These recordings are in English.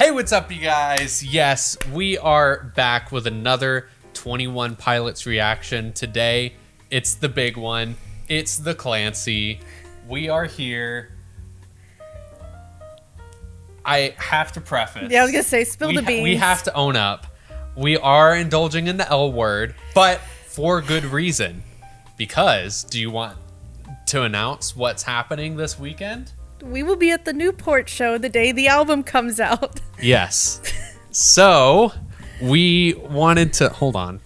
Hey, what's up, you guys? Yes, we are back with another 21 Pilots reaction. Today, it's the big one. It's the Clancy. We are here. I have to preface. Yeah, I was going to say, spill the beans. We have to own up. We are indulging in the L word, but for good reason. Because, do you want to announce what's happening this weekend? We will be at the Newport show the day the album comes out. Yes. So, we wanted to... Hold on.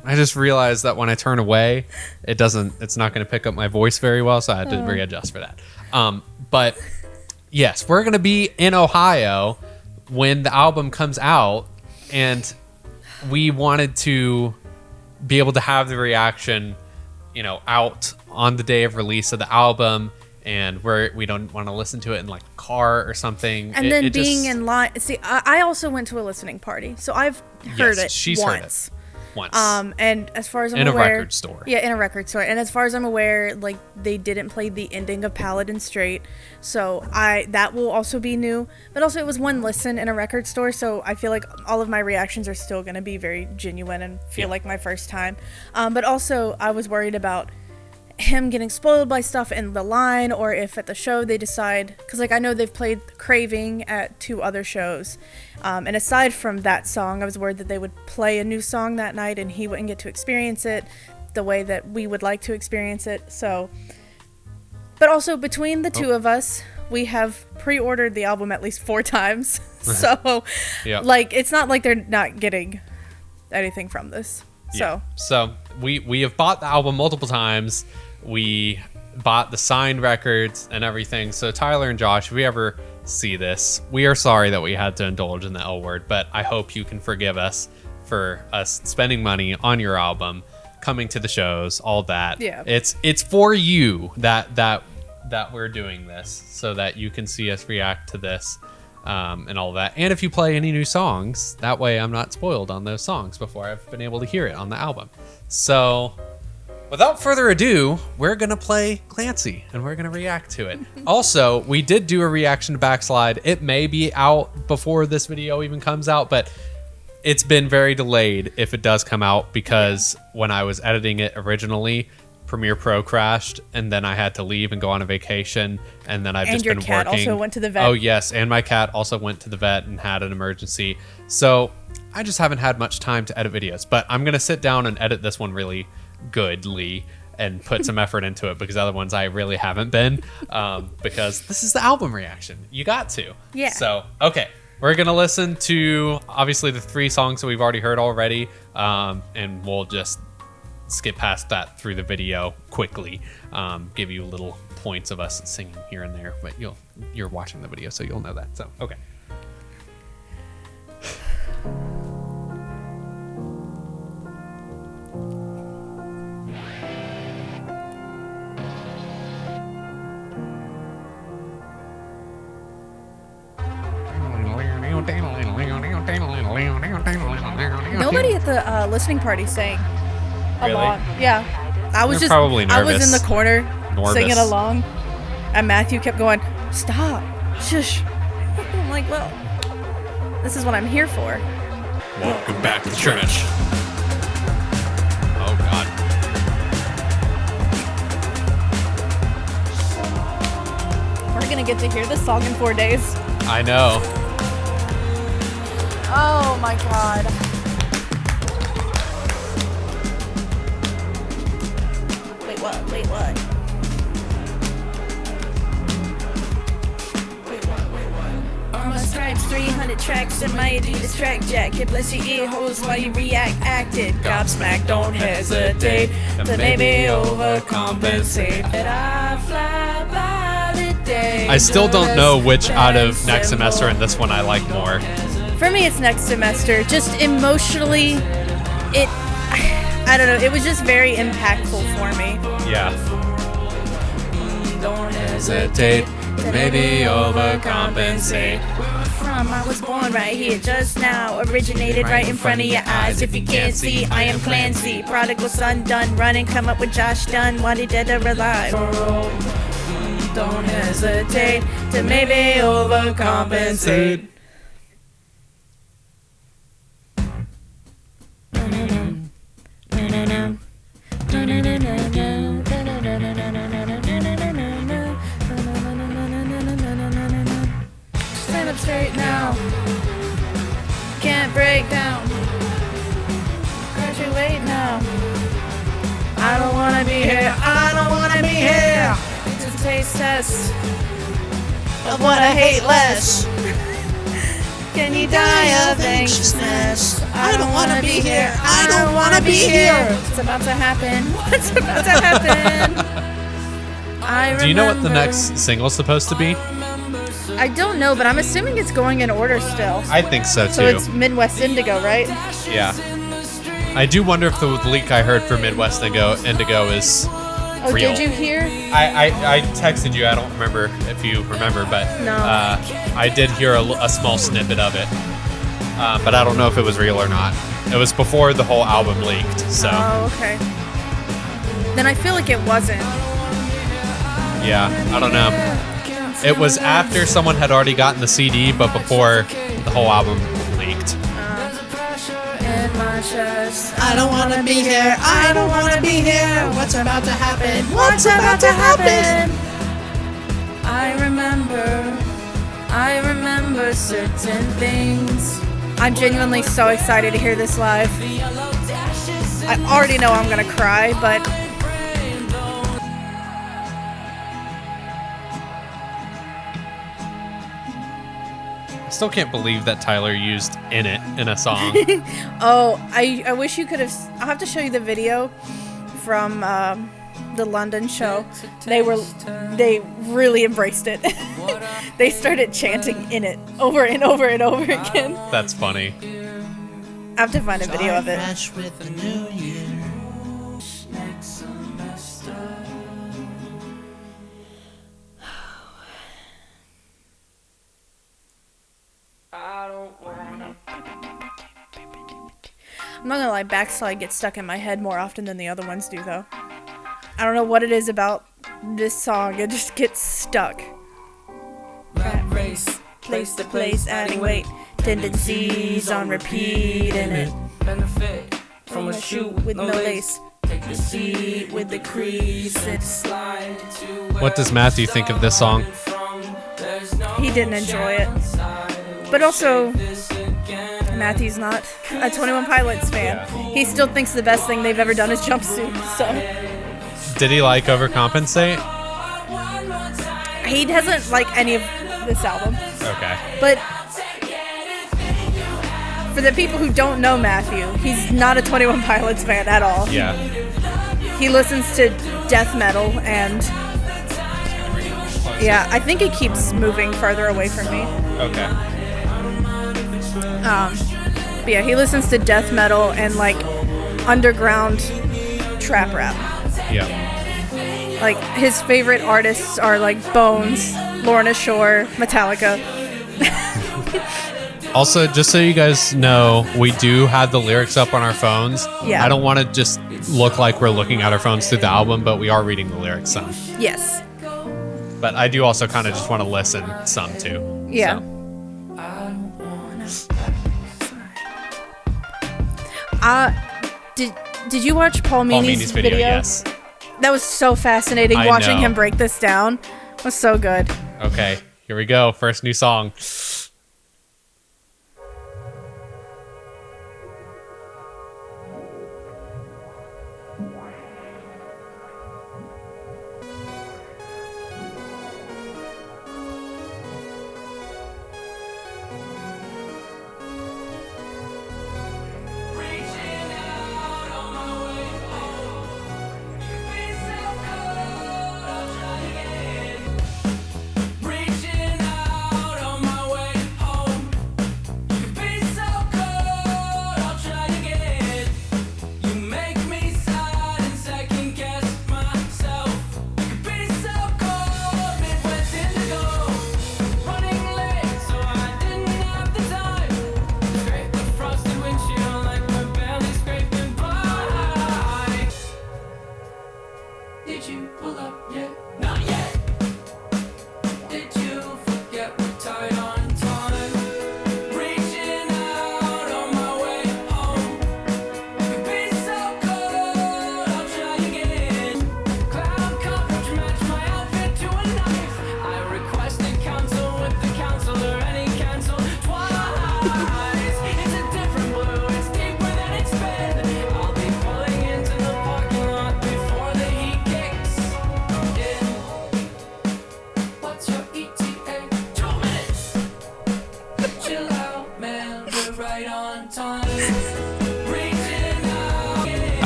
I just realized that when I turn away, it's not going to pick up my voice very well, so I had to readjust for that. But, yes, we're going to be in Ohio when the album comes out, and we wanted to be able to have the reaction, out on the day of release of the album, and we don't want to listen to it in like a car or something. And then being in line. See, I also went to a listening party, so I've heard it. She's heard it once. And as far as I'm aware, in a record store. Yeah, in a record store. And as far as I'm aware, like they didn't play the ending of Paladin straight, so that will also be new. But also, it was one listen in a record store, so I feel like all of my reactions are still going to be very genuine and feel like my first time. But also, I was worried about him getting spoiled by stuff in the line, or if at the show they decide, because like I know they've played Craving at 2 other shows, and aside from that song, I was worried that they would play a new song that night and he wouldn't get to experience it the way that we would like to experience it. So, but also between the two of us, we have pre-ordered the album at least 4 times. So like it's not like they're not getting anything from this. So we have bought the album multiple times. We bought the signed records and everything. So Tyler and Josh, if we ever see this, we are sorry that we had to indulge in the L word, but I hope you can forgive us for us spending money on your album, coming to the shows, all that. Yeah. It's for you that we're doing this, so that you can see us react to this. And all that. And if you play any new songs, that way I'm not spoiled on those songs before I've been able to hear it on the album. So without further ado, we're going to play Clancy and we're going to react to it. Also, we did do a reaction to Backslide. It may be out before this video even comes out, but it's been very delayed if it does come out, because when I was editing it originally, Premiere Pro crashed, and then I had to leave and go on a vacation, and then I've just been working. And your cat also went to the vet. Oh yes, and my cat also went to the vet and had an emergency. So I just haven't had much time to edit videos, but I'm gonna sit down and edit this one really goodly and put some effort into it, because other ones I really haven't been, because this is the album reaction. You got to. Yeah. So okay, we're gonna listen to obviously the 3 songs that we've already heard already, and we'll just skip past that through the video quickly, give you little points of us singing here and there, but you're watching the video, so you'll know that. So okay. Nobody at the listening party sang along. Yeah, I was probably nervous. I was in the corner singing along, and Matthew kept going, "Stop, shush." I'm like, well, this is what I'm here for. Welcome back to church. Oh God. We're gonna get to hear this song in 4 days. I know. Oh my God. Wait, what? On my stripes, 300 tracks in my Adidas track jacket. Bless your ear holes while you react, acted. Gobsmack, don't hesitate to maybe overcompensate. That I fly by the day. I still don't know which out of Next Semester and this one I like more. For me, it's Next Semester. Just emotionally, I don't know, it was just very impactful for me. Yeah. Don't hesitate, maybe overcompensate. I was born right here just now, originated right in front of your eyes. If you can't see, I am Clancy, prodigal son done running, come up with Josh Dunn, wanted dead or alive. Don't hesitate to maybe overcompensate. Stand up straight now. Can't break down. Graduate now. I don't wanna be here. I don't wanna be here. It's a taste test of what I hate less. Can you die of anxiousness? I don't wanna be here. I don't wanna be here. What's about to happen? What's about to happen? Do you know what the next single's supposed to be? I don't know, but I'm assuming it's going in order still. I think so too. So it's Midwest Indigo, right? Yeah. I do wonder if the leak I heard for Midwest Indigo is Oh, real. did you hear? I texted you. I don't remember if you remember, but No. I did hear a small snippet of it. But I don't know if it was real or not. It was before the whole album leaked, so. Oh, okay. Then I feel like it wasn't. Yeah, I don't know. It was after someone had already gotten the CD, but before the whole album leaked. In my chest. I don't wanna be here. I don't wanna be here. What's about to happen? What's about to happen? I remember certain things. I'm genuinely so excited to hear this live. I already know I'm gonna cry, but I still can't believe that Tyler used "In It" in a song. oh, I wish you could have. I'll have to show you the video from the London show. They really embraced it. They started chanting "In It" over and over and over again. That's funny. I have to find a video of it. Fresh with the new year. I'm not gonna lie, Backslide gets stuck in my head more often than the other ones do, though. I don't know what it is about this song, it just gets stuck. Rat race, place to place, adding weight, tendencies on repeat in it. Benefit from a shoe with no lace, take the seat with the crease, and slide to. What does Matthew think of this song? He didn't enjoy it. But also, Matthew's not a 21 Pilots fan. Yeah. He still thinks the best thing they've ever done is Jumpsuit, so. Did he like Overcompensate? He doesn't like any of this album. Okay. But for the people who don't know Matthew, he's not a 21 Pilots fan at all. Yeah. He listens to death metal and yeah, I think it keeps moving farther away from me. Okay. But yeah, he listens to death metal and like underground trap rap. Yeah. Like his favorite artists are like Bones, Lorna Shore, Metallica. Also, just so you guys know, we do have the lyrics up on our phones. Yeah. I don't want to just look like we're looking at our phones through the album, but we are reading the lyrics some. Yes. But I do also kind of just want to listen some too. Yeah. So. Did you watch Paul Meany's video? Yes. That was so fascinating I watching know. him break this down. It was so good. Okay, here we go. First new song.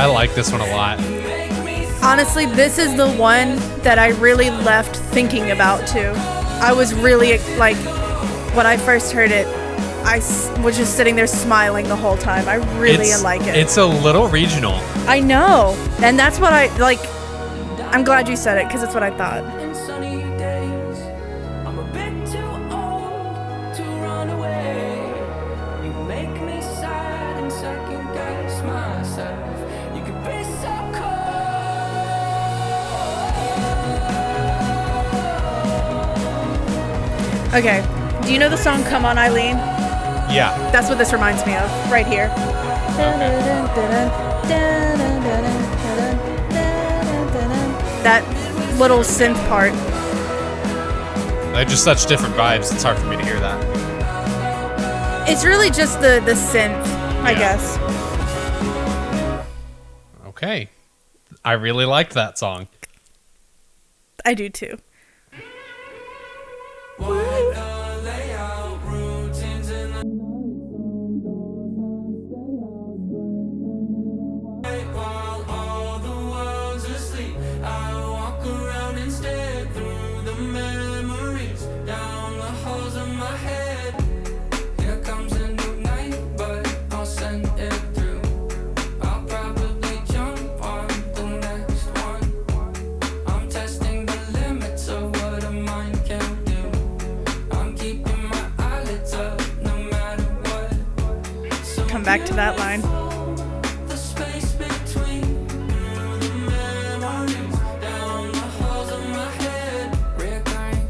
I like this one a lot. Honestly, this is the one that I really left thinking about too. I was really like, when I first heard it, was just sitting there smiling the whole time. I really like it. It's a little regional. I know, and that's what I like. I'm glad you said it because it's what I thought. Okay, do you know the song Come On Eileen? Yeah. That's what this reminds me of, right here. That little synth part. They're just such different vibes, it's hard for me to hear that. It's really just the synth, I guess. Okay. I really liked that song. I do too. Back to that line.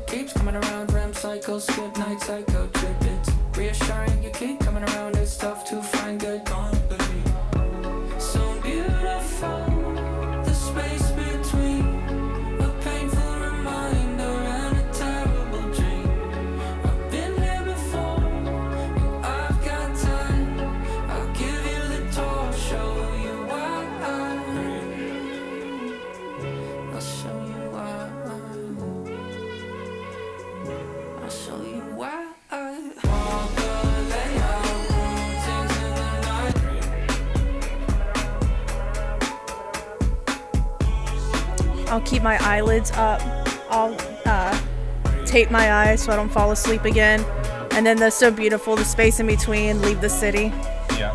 Keeps coming around, REM cycle, skip night psycho trip. It's reassuring you keep coming around. It's tough to find good company. So beautiful, the space between a painful reminder and a terrible dream. I've been here before, I've got time. I'll give you the torch, show you why. I'll show you why. I'll show you why. Walk the layout, routines in the night. I'll keep my eyelids up. I'll tape my eyes so I don't fall asleep again. And then the so beautiful, the space in between, leave the city. Yeah.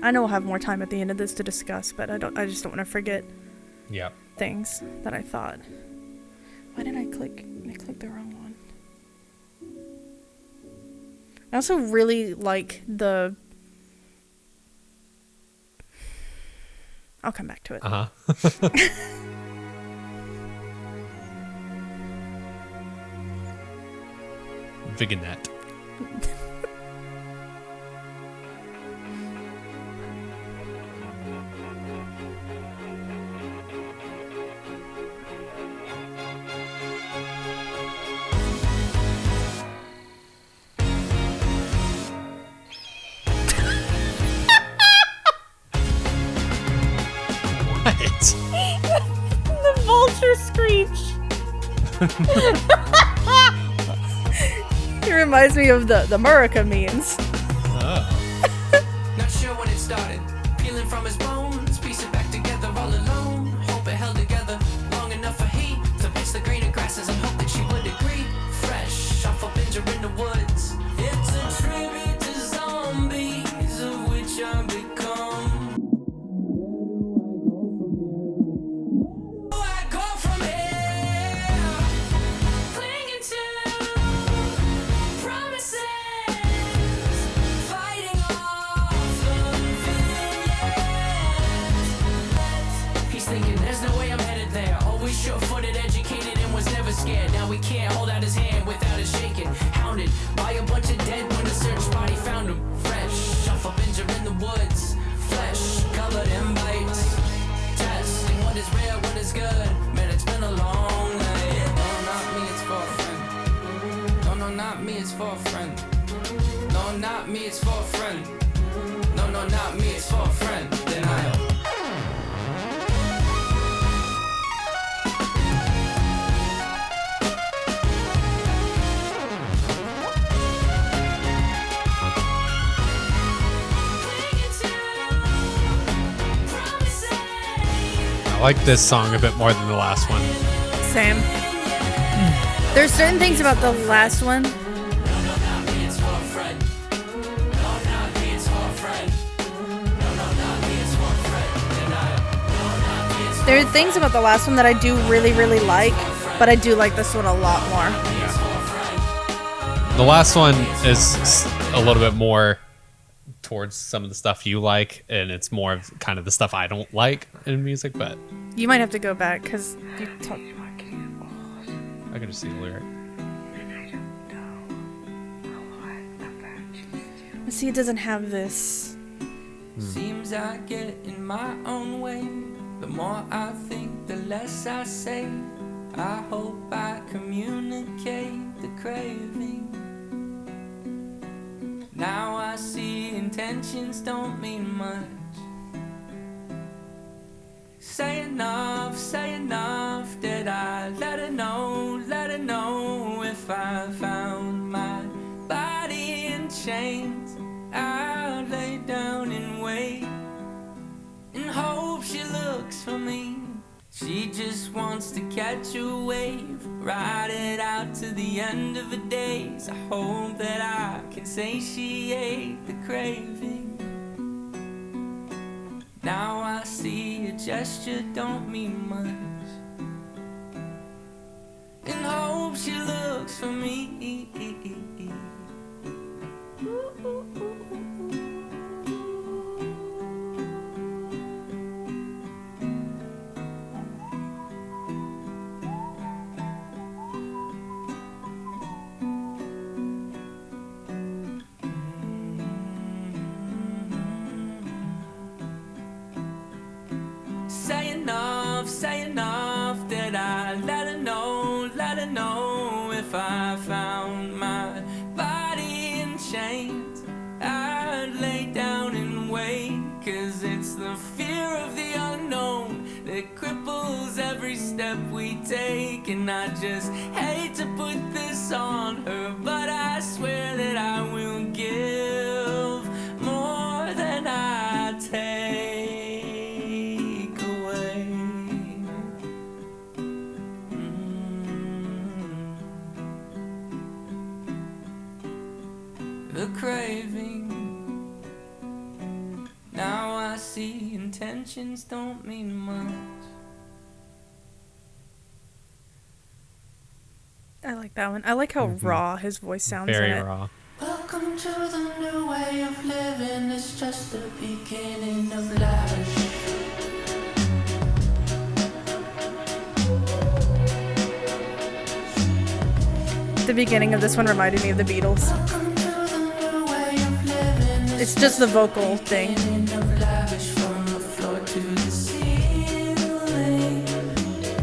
I know we'll have more time at the end of this to discuss, but I just don't want to forget Yeah. things that I thought. Why did I click? I clicked the wrong one. I also really like the. I'll come back to it. Uh-huh. Vignette. What? The vulture screech. It reminds me of the Murica memes. Oh. Not sure when it started. Peeling from his bones, piece it back together all alone. Hope it held together long enough for heat to pinch the greener grasses and hope that she would agree. Fresh off a binger in the woods. It's a tribute to zombies of which I become. Where do I go from here? Clinging to promises, fighting off the villains. He's thinking there's no way I'm headed there. Always sure-footed, educated, and was never scared. Now we can't hold out his hand without it shaking. Hounded by a bunch of dead when the search body found him. Fresh off a binger in the woods. Flesh covered in bites. Testing what is real, what is good. Man, it's been a long night. No, not me, it's for a friend. No, no, not me, it's for a friend. No, not me, it's for a friend. No, no, not me, it's for a friend. Denial. I like this song a bit more than the last one. Same. There's certain things about the last one. There are things about the last one that I do really, really like, but I do like this one a lot more. Yeah. The last one is a little bit more towards some of the stuff you like, and it's more of kind of the stuff I don't like in music, but... You might have to go back, because you talk... I can just see the lyric. See, it doesn't have this. Seems I get in my own way. The more I think, the less I say. I hope I communicate the craving. Now I see intentions don't mean much. Say enough that I let her know if I found my body in chains. I'd lay down and wait and hope she looks for me. She just wants to catch a wave, ride it out to the end of the days. I hope that I can say she ate the craving. Now I see a gesture don't mean much, and hope she looks for me. Say enough that I let her know if I found my body in chains. I'd lay down and wait, 'cause it's the fear of the unknown that cripples every step we take. And I just hate to put this on her, but I swear that I will give more than I take. The craving. Now I see intentions don't mean much. I like that one. I like how raw his voice sounds. Very in it. raw. Welcome to the new way of living. It's just the beginning of life. The beginning of this one reminded me of the Beatles. It's just the vocal thing.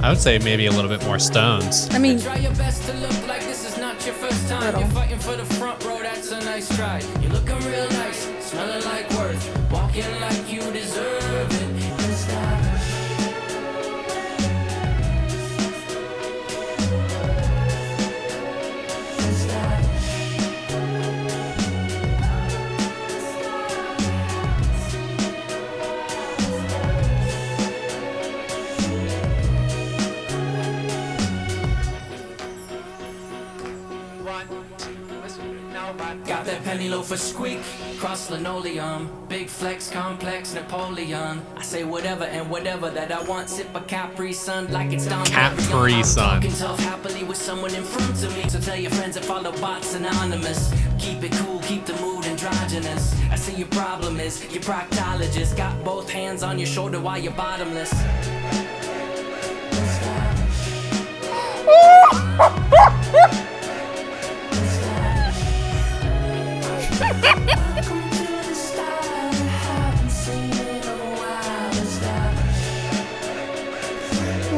I would say maybe a little bit more Stones. I mean, try your best to look like this is not your first time. Little. You're fighting for the front row, that's a nice try. You're looking real nice, smelling like worth, walking like you deserve it. Got that penny loafer squeak, cross linoleum, big flex, complex, Napoleon. I say whatever and whatever that I want. Sip a Capri Sun like it's Don Capri Sun. Talking tough happily with someone in front of me. So tell your friends to follow bots anonymous. Keep it cool, keep the mood androgynous. I see your problem is your proctologist got both hands on your shoulder while you're bottomless.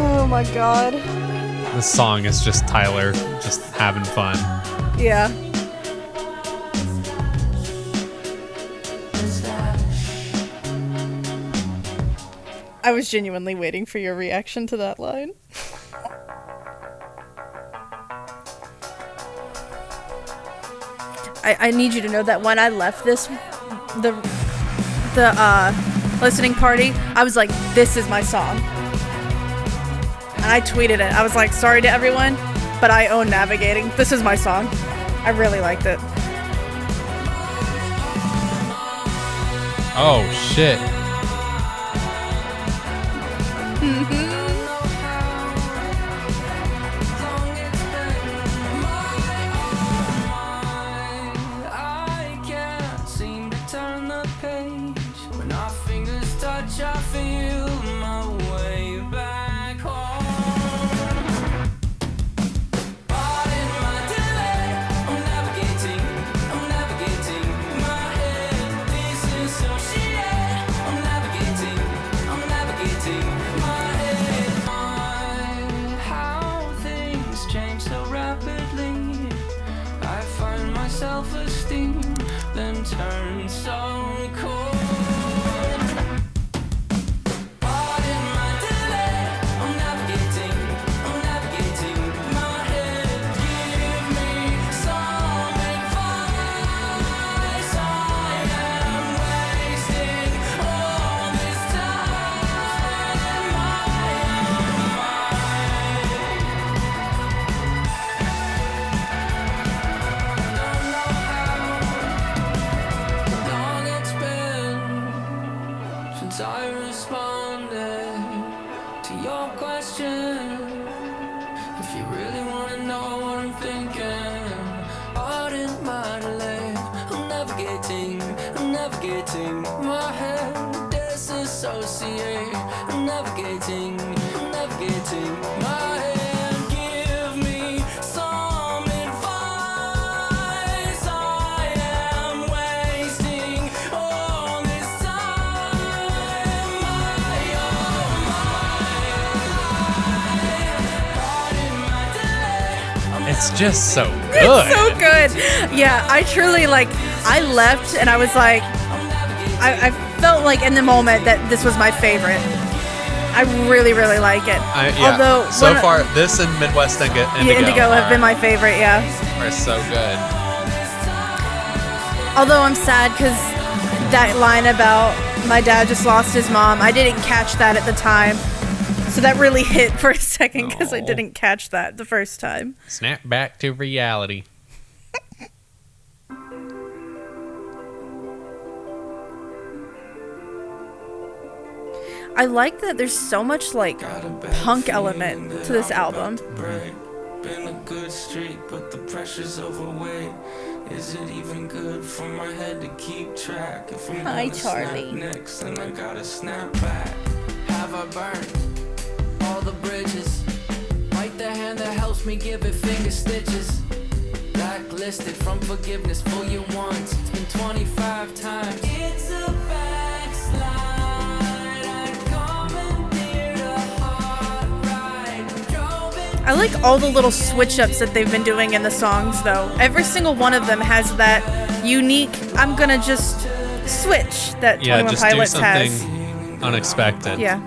oh my god. This song is just Tyler just having fun. Yeah. I was genuinely waiting for your reaction to that line. I need you to know that when I left the listening party, I was like, this is my song. And I tweeted it. I was like, sorry to everyone, but I own Navigating. This is my song. I really liked it. Oh, shit. I can't seem to turn the page. When our fingers touch, I feel my way back home. Pardon my delay. I'm navigating my head. Disassociate. I'm navigating my head. How things change so rapidly. I find my self-esteem then turn so cold. Pardon my delay. I'm navigating my head. Give me some advice. I am wasting all this time. Long it's been since I responded to your question. If you really wanna know what I'm thinking, pardon my delay. I'm navigating my head. Disassociate. I'm navigating my head. Give me some advice. I am wasting all this time. Pardon my delay. It's just so good. So good. Yeah, I truly I left and I was like, I felt like in the moment that this was my favorite. I really, really like it. Although so far, this and Midwest Indigo, Indigo have been my favorite, yeah. are so good. Although I'm sad because that line about my dad just lost his mom, I didn't catch that at the time. So that really hit for a second because I Oh. didn't catch that the first time. Snap back to reality. I like that there's so much punk element to this album. Been a good streak, but the pressure's overweight. Is it even good for my head to keep track? If I'm Hi, gonna snap Charlie. next, then I gotta snap back. Have I burned all the bridges? Bite the hand that helps me give it finger stitches. Blacklisted from forgiveness for you once. It's been 25 times. It's a backslide. I like all the little switch ups that they've been doing in the songs, though. Every single one of them has that unique, I'm gonna just switch that 21 just Pilots do something has. unexpected. Yeah,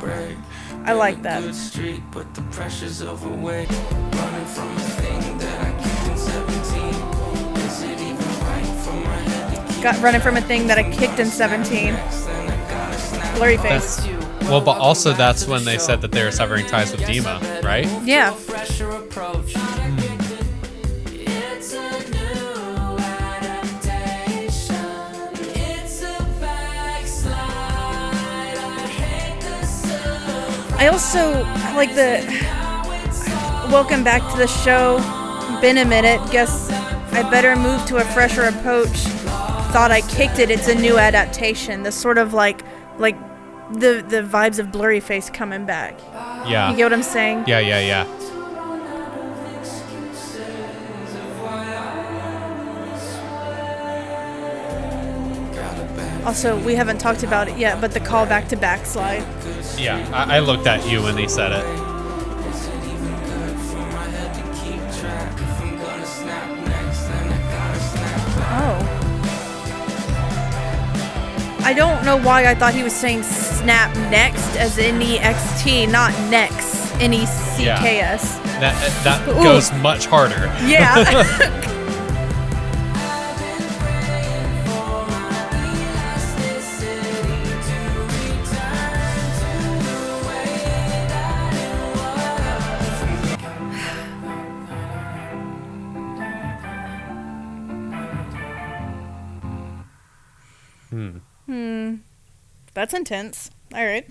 I like that. Good streak, but the pressure's overweight. Running from a thing that I kicked in 17. Is it even right for my head to keep Got running from a thing that I kicked in 17. Blurry face. Well, but also that's when they said that they were severing ties with Dima, right? Yeah. Fresher approach. It's a new adaptation. It's a backslide. I hate the sun. I also like the welcome back to the show. Been a minute. Guess I better move to a fresher approach. Thought I kicked it. It's a new adaptation. The sort of like the vibes of Blurry Face coming back. Yeah. You get what I'm saying? Yeah. Also, we haven't talked about it yet, but the call back to Backslide. Yeah, I looked at you when he said it. Oh. I don't know why I thought he was saying snap next as N-E-X-T, not next, N-E-C-K-S. That Ooh. goes much harder. Yeah. That's intense. All right.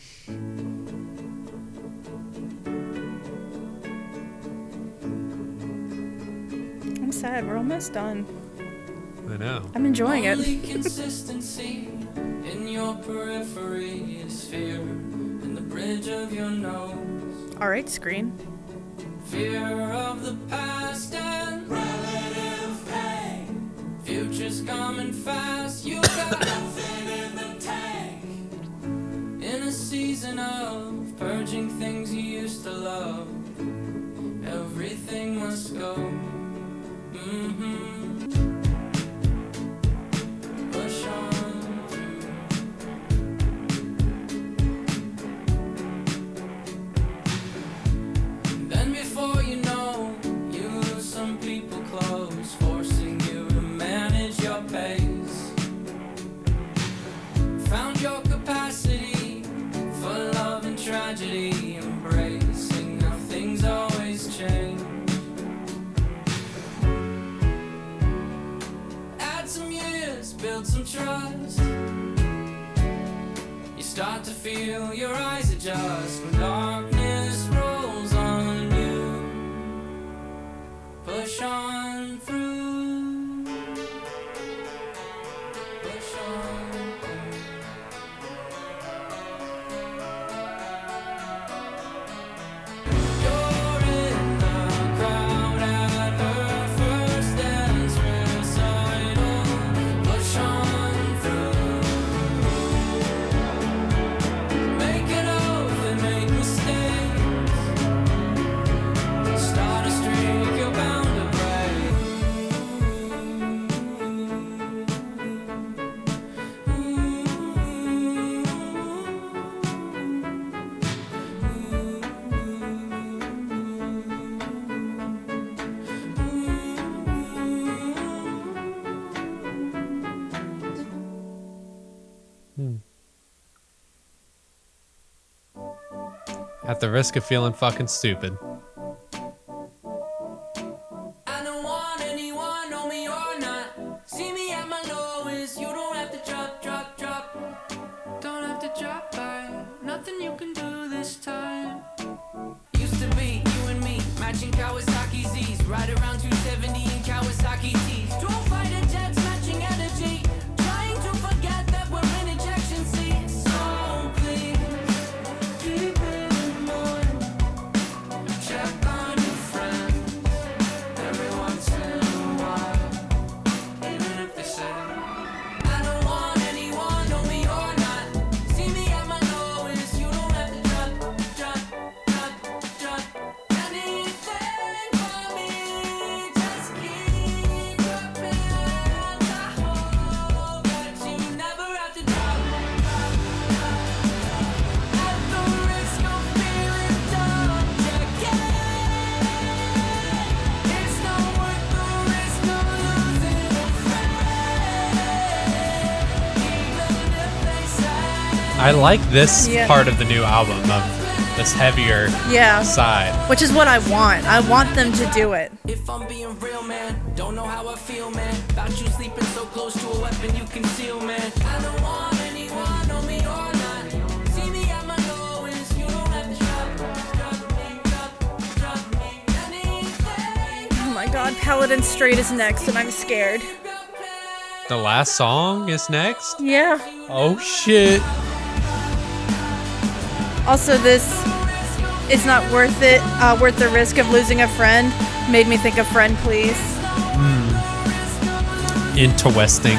I'm sad. We're almost done. I know. I'm enjoying it. Only consistency in your periphery is fear in the bridge of your nose. All right, screen. Fear of the past and relative pain. Future's coming fast. You got nothing in the tank. In a season of purging things you used to love, everything must go. Push on through. Then before you know, you lose some people close, forcing you to manage your pace. Found your capacity for love and tragedy, embracing how things always change. Add some years, build some trust. You start to feel your eyes adjust when darkness rolls on you. Push on through. Push on through. You're in the crowd at her first dance recital. Push on through. Make it oath and make mistakes. Start a streak you're bound to At the risk of feeling fucking stupid. I don't want anyone, know me or not. See me at my lowest, you don't have to drop. Don't have to drop by, nothing you can do this time. Used to be you and me, matching Kawasaki Z's, right around 270 in Kawasaki T's. Don't fight a jets, matching energy. Trying to forget that we're in ejection seats. So please, keep it in mind. Check on your friends every once in a while, even if they say I don't want anyone, know me or not. See me at my lowest, you don't have to drop. Anything for me, just keep your plans. I hope that you never have to drop. At the risk of feeling dumb, it's not worth the risk of losing a friend, even if they say. I like this Yeah. part of the new album, of this heavier Yeah. side. Which is what I want. I want them to do it. If I'm being real, man, don't know how I feel, man. About you sleeping so close to a weapon you conceal, man. I don't want anyone, know me or not. See me at my lowest, you don't have to drop me. Anything. Oh my god, Paladin Strait is next, and I'm scared. The last song is next? Yeah. Oh shit. Also, this is not worth it. Worth the risk of losing a friend. Made me think of Friend Please. Interesting.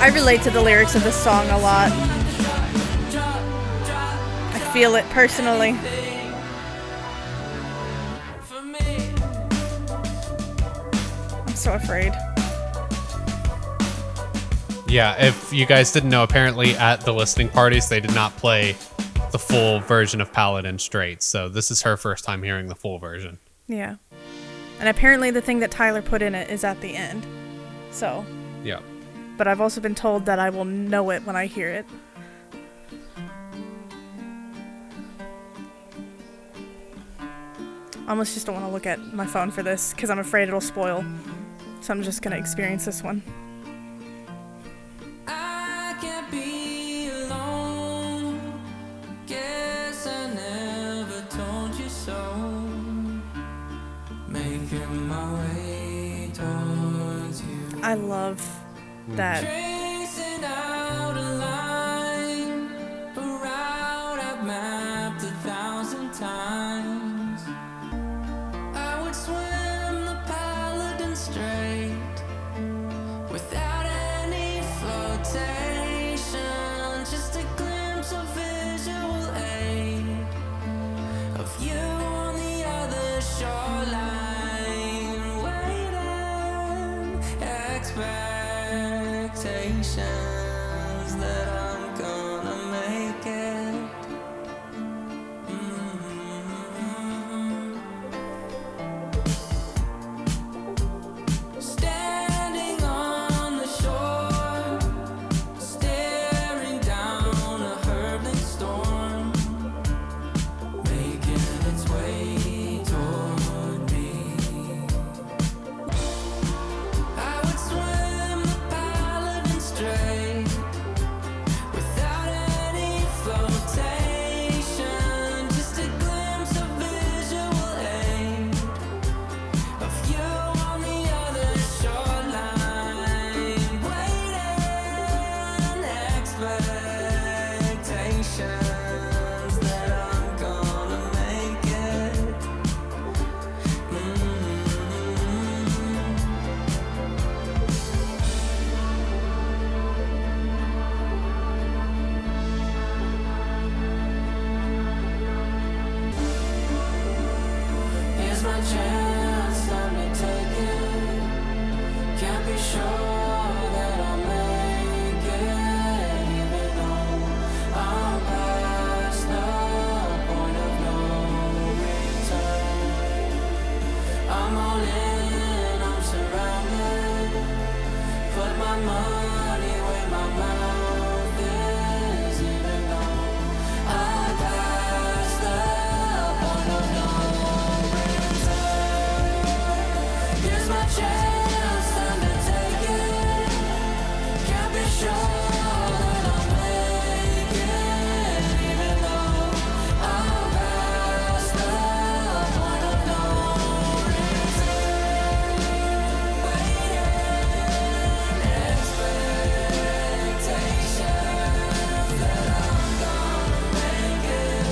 I relate to the lyrics of this song a lot. I feel it personally. I'm so afraid. Yeah, if you guys didn't know, apparently at the listening parties, they did not play the full version of Paladin Strait. So this is her first time hearing the full version. Yeah. And apparently the thing that Tyler put in it is at the end. So, Yeah. but I've also been told that I will know it when I hear it. I almost just don't want to look at my phone for this because I'm afraid it'll spoil. So I'm just going to experience this one. I can't be alone. Guess I never told you so. Making my way towards you. I love that. Tracing out a line, a route I've mapped 1,000 times. I would swim the Paladin strait without any flotation, just a glimpse of visual aid of you on the other shoreline, waiting, expectations that I'm gonna make it. Standing on the shore, staring down a hurtling storm, making its way toward me. I would swim the Paladin strait without any flotation, just a glimpse of visual aid of you on the other shoreline, waiting, expectations that I'm gonna make it. Here's my chance, time to take it. Can't be sure that I'll make it, even though I'm past the point of no return. I'm all in, I'm surrounded. Put my money where my mouth is, even though I'm past the point of no return. Here's my chance, time to take it. Can't be sure that I'll make it, even though I'm past the point of no return. Waiting, expectations that I'm gonna make it.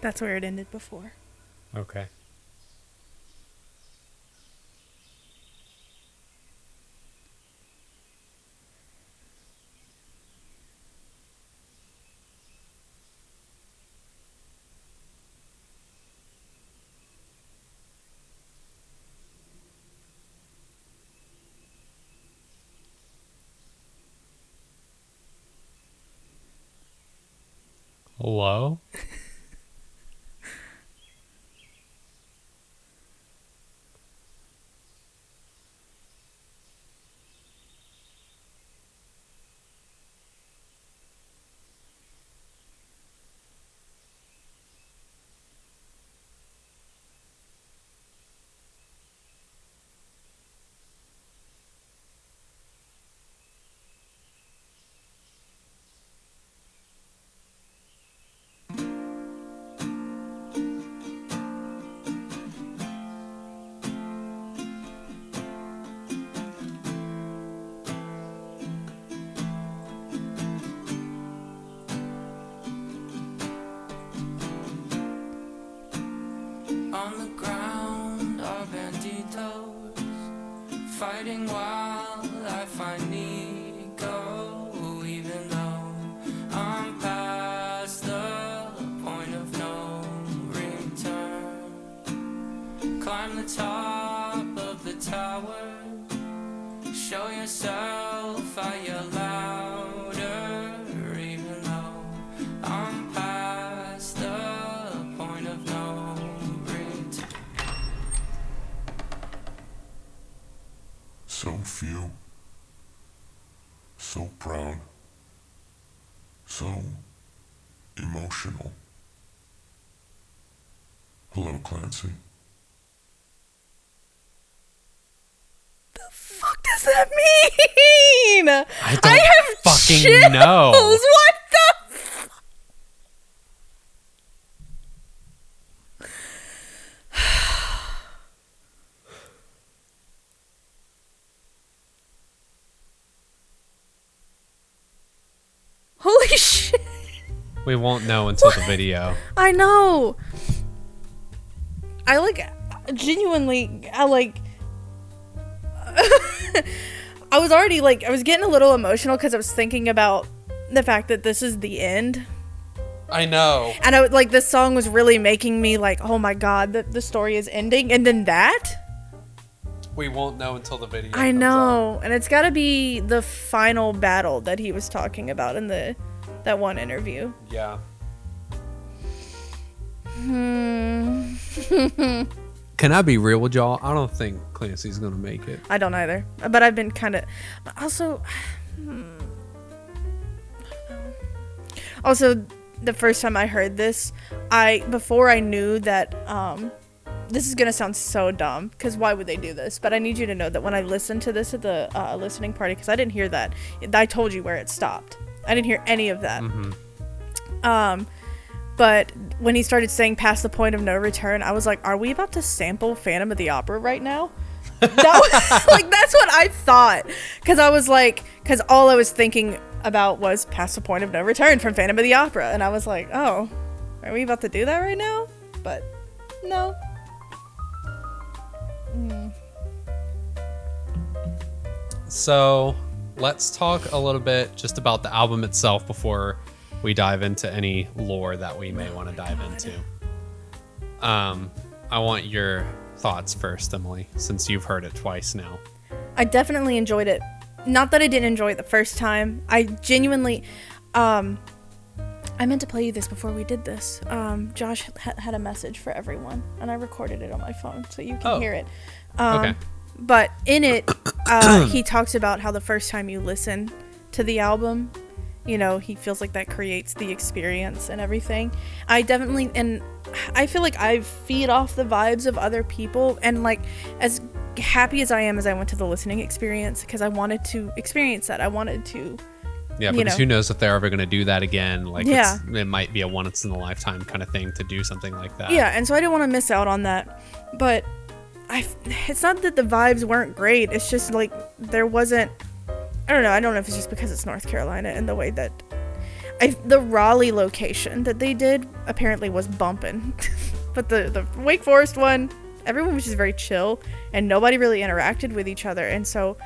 That's where it ended before. Okay. Hello? On the ground are banditos, fighting while I find Nico, even though I'm past the point of no return. Climb the top of the tower, show yourself, I yell louder, even though I'm past the point of no return. So few, so proud, So emotional. Hello, Clancy. Fuck does that mean? I don't have fucking chills. know. What the fuck? Holy shit. We won't know until the video. I know. I genuinely, I was already I was getting a little emotional because I was thinking about the fact that this is the end. I know. And I this song was really making me oh my god, the story is ending. And then that? We won't know until the video. I know. And it's got to be the final battle that he was talking about in that one interview. Yeah. Can I be real with y'all? I don't think Clancy's gonna make it. I don't either. But I've been kind of... Also... Also, the first time I heard this, before I knew that... this is gonna sound so dumb, because why would they do this? But I need you to know that when I listened to this at the listening party, because I didn't hear that, I told you where it stopped. I didn't hear any of that. Mm-hmm. But when he started saying "past the point of no return," I was like, "Are we about to sample Phantom of the Opera right now?" That was, that's what I thought, because all I was thinking about was "past the point of no return" from Phantom of the Opera, and I was like, "Oh, are we about to do that right now?" But no. So let's talk a little bit just about the album itself before we dive into any lore that we may want to dive into. I want your thoughts first, Emily, since you've heard it twice now. I definitely enjoyed it. Not that I didn't enjoy it the first time. I genuinely... I meant to play you this before we did this. Josh had a message for everyone, and I recorded it on my phone so you can hear it. Okay. But in it, he talks about how the first time you listen to the album, he feels like that creates the experience and everything. I feel like I feed off the vibes of other people, and as happy as I am as I went to the listening experience, because I wanted to experience that. I wanted to... Yeah, because who knows if they're ever going to do that again. It might be a once in a lifetime kind of thing to do something like that. Yeah, and so I didn't want to miss out on that. But it's not that the vibes weren't great. It's just there wasn't... I don't know if it's just because it's North Carolina and the way that... the Raleigh location that they did apparently was bumping. But the Wake Forest one, everyone was just very chill and nobody really interacted with each other. And so...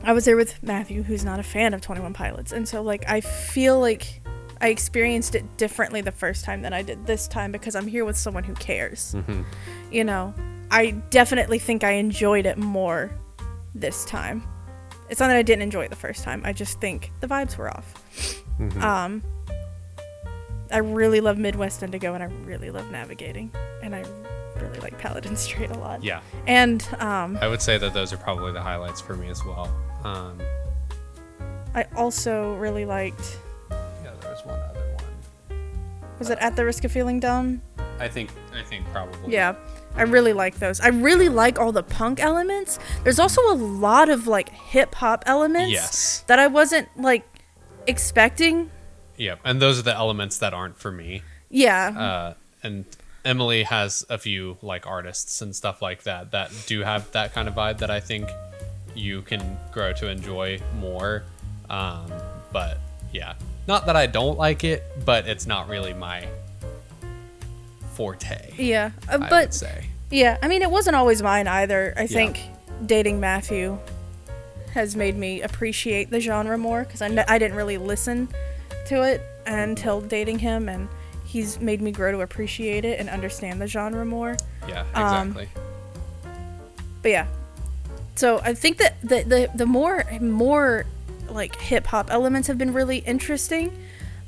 I was there with Matthew, who's not a fan of 21 Pilots, and so I feel like I experienced it differently the first time than I did this time, because I'm here with someone who cares. Mm-hmm. I definitely think I enjoyed it more this time. It's not that I didn't enjoy it the first time, I just think the vibes were off. Mm-hmm. I really love Midwest Indigo, and I really love Navigating, and I really like Paladin Strait a lot. Yeah. And I would say that those are probably the highlights for me as well. I also really liked... Yeah, there was one other one. Was it At the Risk of Feeling Dumb? I think probably. Yeah, I really like those. I really like all the punk elements. There's also a lot of hip hop elements that I wasn't expecting. Yeah, and those are the elements that aren't for me. Yeah. And Emily has a few artists and stuff like that do have that kind of vibe that I think you can grow to enjoy more. But yeah, not that I don't like it, but it's not really my forte. Yeah, I would say. Yeah, I mean, it wasn't always mine either. I think dating Matthew has made me appreciate the genre more, because I didn't really listen to it until dating him, and he's made me grow to appreciate it and understand the genre more. Yeah, exactly. But yeah, so I think that the more hip hop elements have been really interesting.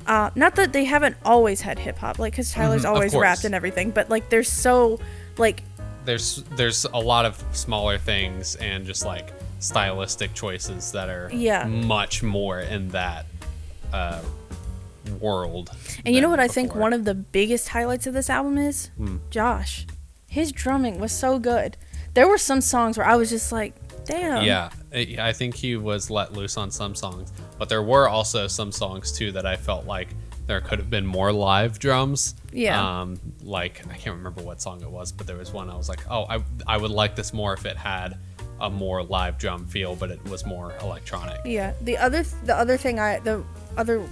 Not that they haven't always had hip hop, because Tyler's always rapped and everything, but there's so there's a lot of smaller things and just stylistic choices that are much more in that world. And you know than what I think before. one of the biggest highlights of this album is? Josh. His drumming was so good. There were some songs where I was just like, damn. Yeah, I think he was let loose on some songs, but there were also some songs too that I felt like there could have been more live drums. Yeah. Like I can't remember what song it was, but there was one I was like, oh, I would like this more if it had a more live drum feel, but it was more electronic. Yeah. The other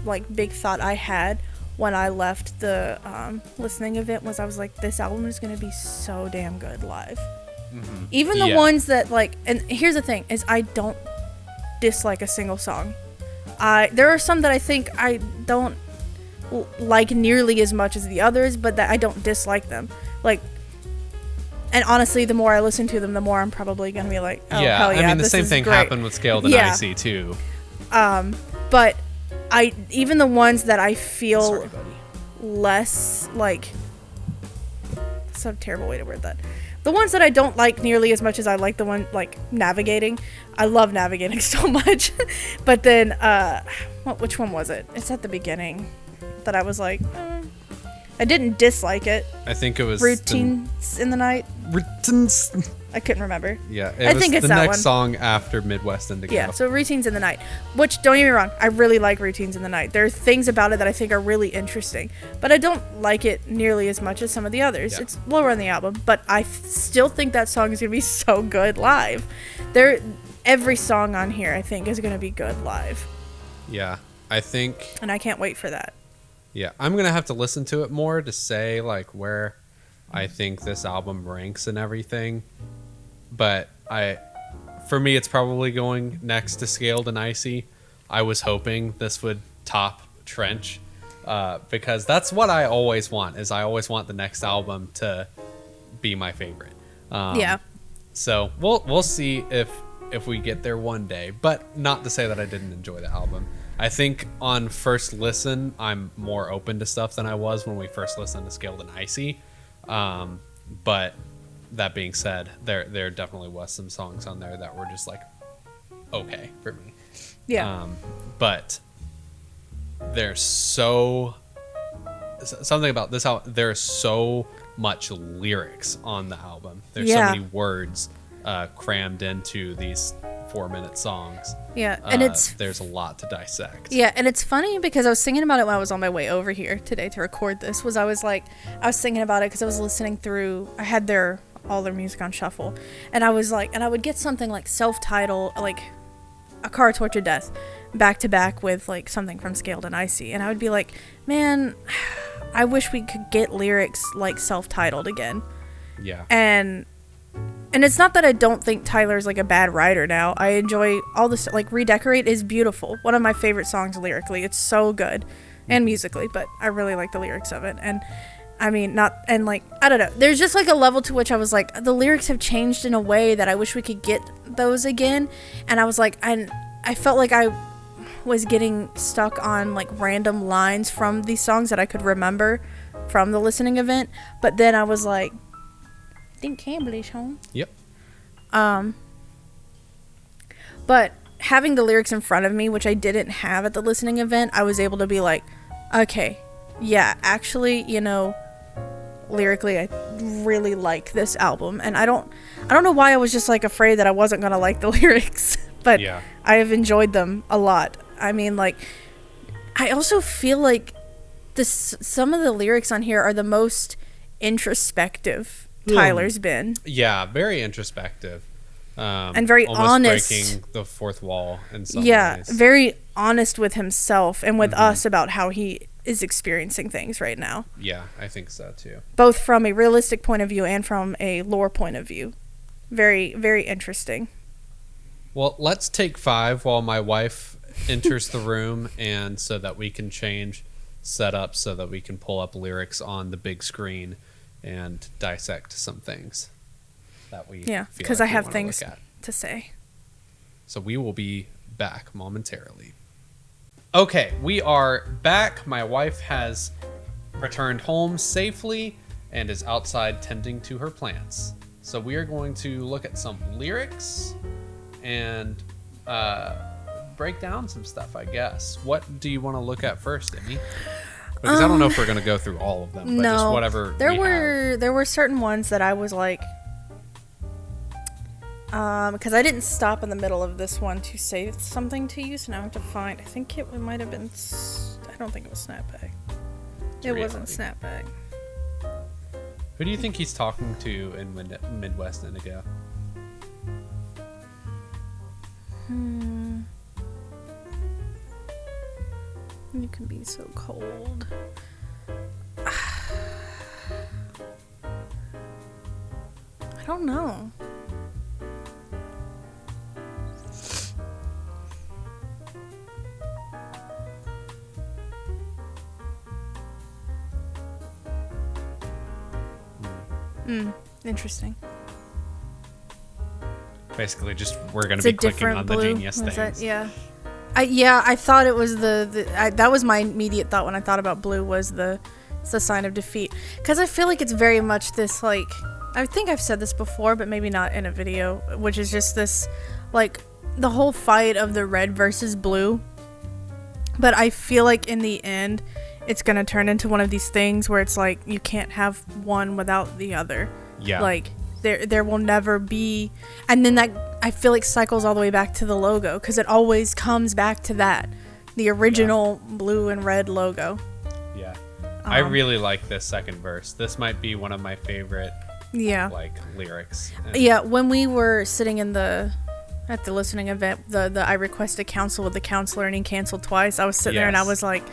like big thought I had when I left the listening event was I was like, this album is gonna be so damn good live. Even the ones that like, and here's the thing is I don't dislike a single song. There are some that I think I don't like nearly as much as the others, but that I don't dislike them. Like, and honestly, the more I listen to them, the more I'm probably gonna be like, oh Yeah, hell yeah, I mean the this same is thing great. happened with Scaled and Yeah. Icy too. But even the ones that I feel Sorry, buddy. less like, that's a terrible way to word that. The ones that I don't like nearly as much as I like the one like Navigating. I love Navigating so much. But then which one was it? It's at the beginning that I was like, I didn't dislike it. I think it was Routines in the Night. Routines. I couldn't remember. Yeah, I think it's the that next one. song after Midwest Indigo. Yeah, so Routines in the Night, which, don't get me wrong, I really like Routines in the Night. There are things about it that I think are really interesting, but I don't like it nearly as much as some of the others. Yeah. It's lower on the album, but I still think that song is going to be so good live. Every song on here, I think, is going to be good live, Yeah, I think. and I can't wait for that. Yeah, I'm gonna have to listen to it more to say like where I think this album ranks and everything. But for me, it's probably going next to Scaled and Icy. I was hoping this would top Trench, because that's what I always want. I always want the next album to be my favorite. Yeah. So we'll see if we get there one day. But not to say that I didn't enjoy the album. I think on first listen, I'm more open to stuff than I was when we first listened to Scaled and Icy. But that being said, there definitely was some songs on there that were just like okay for me. Yeah. But there's something about this album. There's so much lyrics on the album. There's so many words crammed into these 4-minute songs. Yeah, and there's a lot to dissect. Yeah, and it's funny because I was thinking about it when I was on my way over here today to record this. I was thinking about it because I was listening through. I had all their music on shuffle, and I was like, and I would get something like self-titled, like A Car Tortured Death, back to back with like something from Scaled and Icy, and I would be like, man, I wish we could get lyrics like self-titled again. Yeah. And it's not that I don't think Tyler's like a bad writer now. I enjoy all this, like Redecorate is beautiful. One of my favorite songs lyrically. It's so good. And musically, but I really like the lyrics of it. And I mean, I don't know. There's just like a level to which I was like, the lyrics have changed in a way that I wish we could get those again. And I was like, I felt like I was getting stuck on like random lines from these songs that I could remember from the listening event. But then I was like, I think Campbell's home. Yep. But having the lyrics in front of me, which I didn't have at the listening event, I was able to be like, okay, yeah, actually, lyrically, I really like this album. And I don't know why I was just like afraid that I wasn't going to like the lyrics, but Yeah. I have enjoyed them a lot. I mean, like, I also feel like some of the lyrics on here are the most introspective Tyler's been. Yeah, very introspective. And very almost honest. breaking the fourth wall in some Yeah, ways. very honest with himself and with us about how he is experiencing things right now. Yeah, I think so too. Both from a realistic point of view and from a lore point of view. Very, very interesting. Well, let's take 5 while my wife enters the room, and so that we can change setup so that we can pull up lyrics on the big screen and dissect some things that we Yeah, feel because like I we have wanna things look at. to say. So we will be back momentarily. Okay, we are back. My wife has returned home safely and is outside tending to her plants. So we are going to look at some lyrics and break down some stuff, I guess. What do you want to look at first, Amy? Because I don't know if we're gonna go through all of them, but just whatever. There were certain ones that I was like, because I didn't stop in the middle of this one to say something to you, so now I have to find. I think it might have been. I don't think it was Snapback. It wasn't Snapback. Who do you think he's talking to in Midwest Indigo? You can be so cold. I don't know. Interesting. Basically, just we're going to be clicking on the genius things. Yeah. I thought it was that was my immediate thought when I thought about blue was it's the sign of defeat. Because I feel like it's very much this, like, I think I've said this before, but maybe not in a video, which is just this, like, the whole fight of the red versus blue. But I feel like in the end, it's going to turn into one of these things where it's like, you can't have one without the other. Yeah. Like, there will never be, and then that I feel like cycles all the way back to the logo, because it always comes back to that, the original blue and red logo. Yeah. I really like this second verse. This might be one of my favorite like lyrics. Yeah, when we were sitting at the listening event, the I requested counsel with the counselor and he canceled twice. I was sitting there and I was like,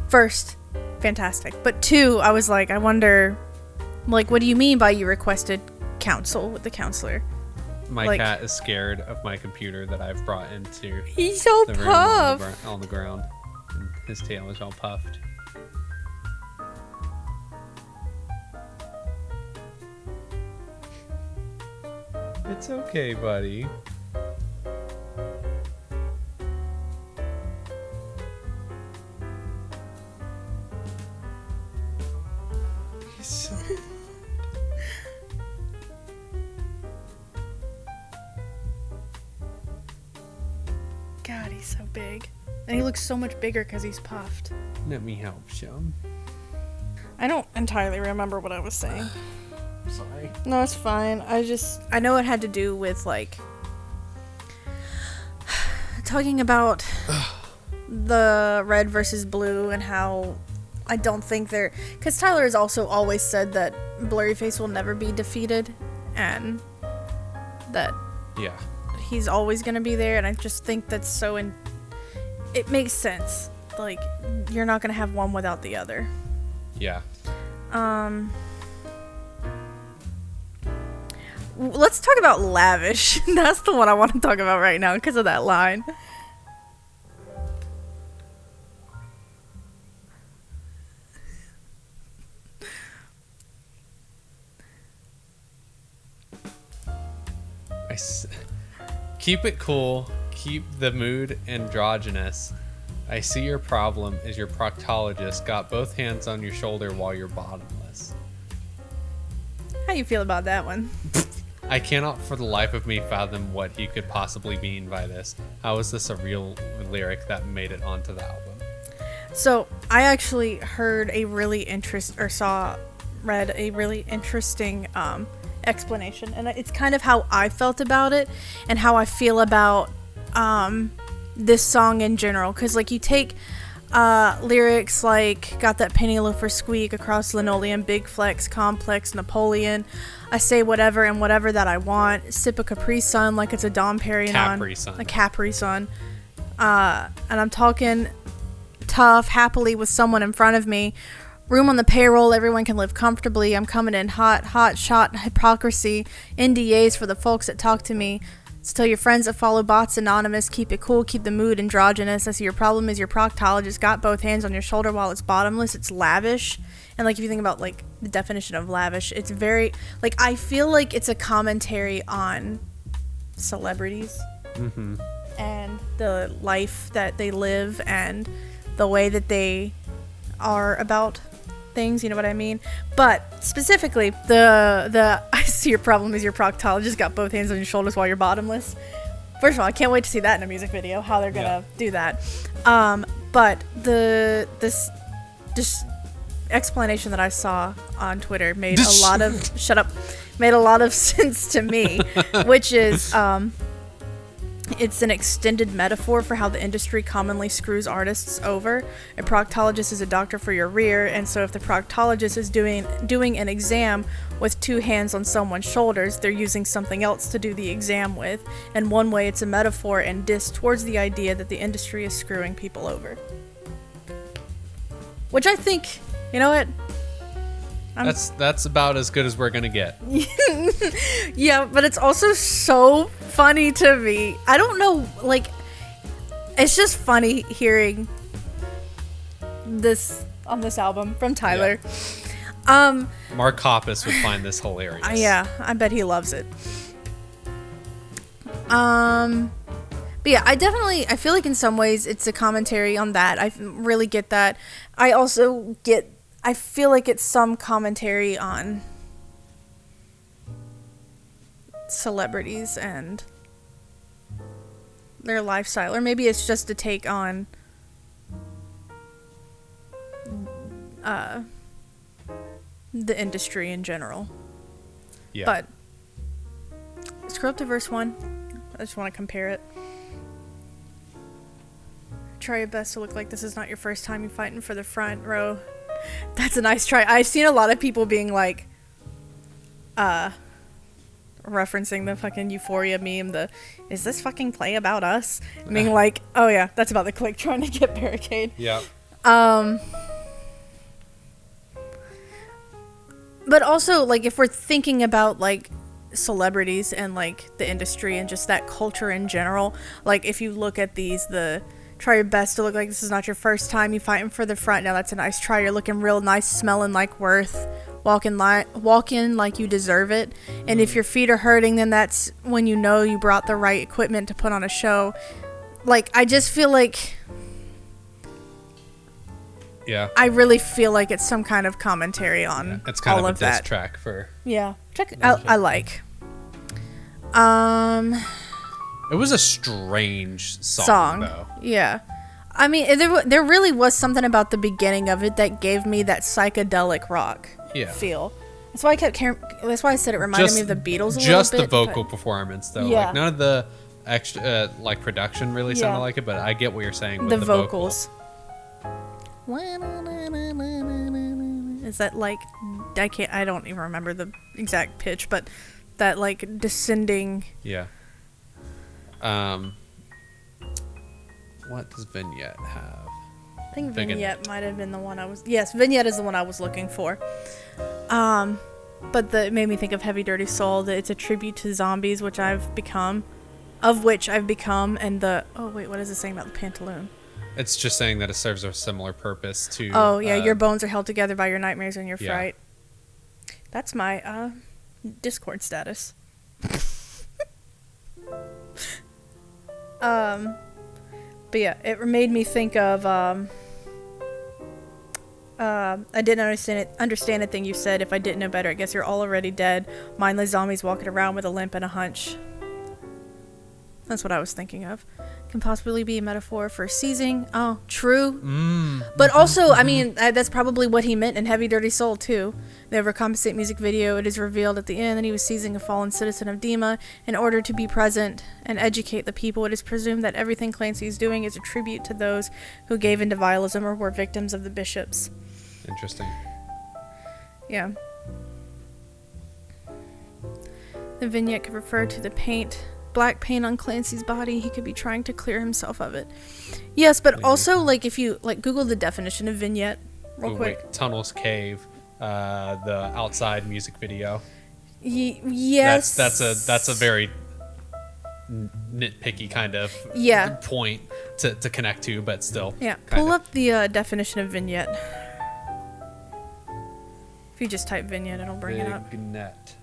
first, fantastic, but two, I was like, I wonder, like, what do you mean by you requested counsel with the counselor? My cat is scared of my computer that I've brought into he's so the room puffed on the ground. And his tail is all puffed. It's okay, buddy. He's so... God, he's so big. And he looks so much bigger because he's puffed. Let me help you. I don't entirely remember what I was saying. Sorry. No, it's fine. I know it had to do with, like, talking about the red versus blue and how I don't think they're... Because Tyler has also always said that Blurryface will never be defeated and that he's always going to be there, and I just think that's so... It makes sense. Like, you're not going to have one without the other. Yeah. Let's talk about lavish. That's the one I want to talk about right now because of that line. Keep it cool. Keep the mood androgynous. I see your problem is your proctologist got both hands on your shoulder while you're bottomless. How you feel about that one? I cannot for the life of me fathom what he could possibly mean by this. How is this a real lyric that made it onto the album? So I actually heard a really read a really interesting explanation, and it's kind of how I felt about it and how I feel about this song in general. Because, like, you take lyrics like got that penny loafer squeak across linoleum, big flex, complex, Napoleon, I say whatever and whatever that I want, sip a Capri Sun like it's a Dom Perignon, a Capri Sun, and I'm talking tough, happily with someone in front of me, room on the payroll, everyone can live comfortably, I'm coming in hot shot, hypocrisy, NDAs for the folks that talk to me. So tell your friends that follow bots anonymous, keep it cool, keep the mood androgynous. I see your problem is your proctologist got both hands on your shoulder while it's bottomless. It's lavish. And, like, if you think about, like, the definition of lavish, it's very, like, I feel like it's a commentary on celebrities and the life that they live and the way that they are about things, you know what I mean? But specifically, the I see your problem is your proctologist got both hands on your shoulders while you're bottomless. First of all, I can't wait to see that in a music video, how they're gonna do that. But this explanation that I saw on Twitter made a lot of made a lot of sense to me, which is it's an extended metaphor for how the industry commonly screws artists over. A proctologist is a doctor for your rear, and so if the proctologist is doing an exam with two hands on someone's shoulders, they're using something else to do the exam with. And one way it's a metaphor and diss towards the idea that the industry is screwing people over. Which I think, you know what? That's about as good as we're gonna get. Yeah, but it's also so funny to me. I don't know, like, it's just funny hearing this on this album from Tyler. Mark Hoppus would find this hilarious. Yeah, I bet he loves it. But yeah, I feel like in some ways it's a commentary on that. I really get that. I feel like it's some commentary on celebrities and their lifestyle, or maybe it's just a take on the industry in general. Yeah. But scroll up to verse 1. I just want to compare it. Try your best to look like this is not your first time you fighting for the front row. That's a nice try. I've seen a lot of people being like, referencing the fucking Euphoria meme, is this fucking play about us? Being like, oh yeah, that's about the clique trying to get Barricade. Yeah. But also, like, if we're thinking about, like, celebrities and, like, the industry and just that culture in general, like, if you look at try your best to look like this is not your first time you fighting for the front. Now that's a nice try. You're looking real nice, smelling like worth. Walk in like you deserve it. And if your feet are hurting, then that's when you know you brought the right equipment to put on a show. Like, I just feel like... Yeah. I really feel like it's some kind of commentary on it's kind all of a of diss that. track for... Yeah. I like. It was a strange song though. Yeah. I mean, there really was something about the beginning of it that gave me that psychedelic rock feel. That's why I kept that's why I said it reminded me of the Beatles a little bit. Just the vocal performance though. Yeah. Like none of the extra like production really sounded like it, but I get what you're saying with the vocals. Is that like I don't even remember the exact pitch, but that like descending. Yeah. What does Vignette have? I think Vignette might have been the one Vignette is the one I was looking for. But it made me think of Heavy Dirty Soul, that it's a tribute to zombies, which I've become, and oh wait, what is it saying about the pantaloon? It's just saying that it serves a similar purpose to... Oh, yeah, your bones are held together by your nightmares and your fright. That's my Discord status. But yeah, it made me think of I didn't understand a thing you said. If I didn't know better, I guess you're all already dead. Mindless zombies walking around with a limp and a hunch. That's what I was thinking of. Can possibly be a metaphor for seizing. Oh, true. But also, I mean, that's probably what he meant in Heavy Dirty Soul, too. The overcompensate music video, it is revealed at the end that he was seizing a fallen citizen of Dima in order to be present and educate the people. It is presumed that everything Clancy is doing is a tribute to those who gave into vialism or were victims of the bishops. Interesting. Yeah. The vignette could refer to the black paint on Clancy's body. He could be trying to clear himself of it. Yes, but also, like, if you like Google the definition of vignette real quick. Wait, Tunnels Cave, the outside music video. Yes. That's a very nitpicky kind of point to connect to, but still. Yeah. Pull up the definition of vignette. If you just type vignette, it'll bring it up. Vignette.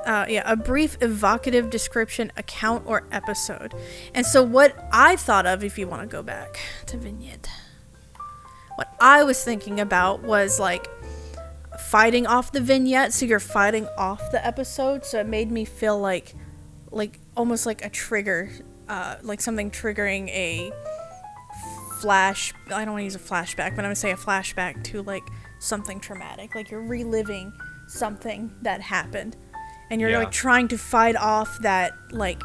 A brief evocative description, account, or episode. And so what I thought of, if you want to go back to vignette, what I was thinking about was like fighting off the vignette. So you're fighting off the episode. So it made me feel like like almost like a trigger, like something triggering a flash. I don't want to use a flashback, but I'm gonna say a flashback to like something traumatic. Like you're reliving something that happened, and you're like trying to fight off that like.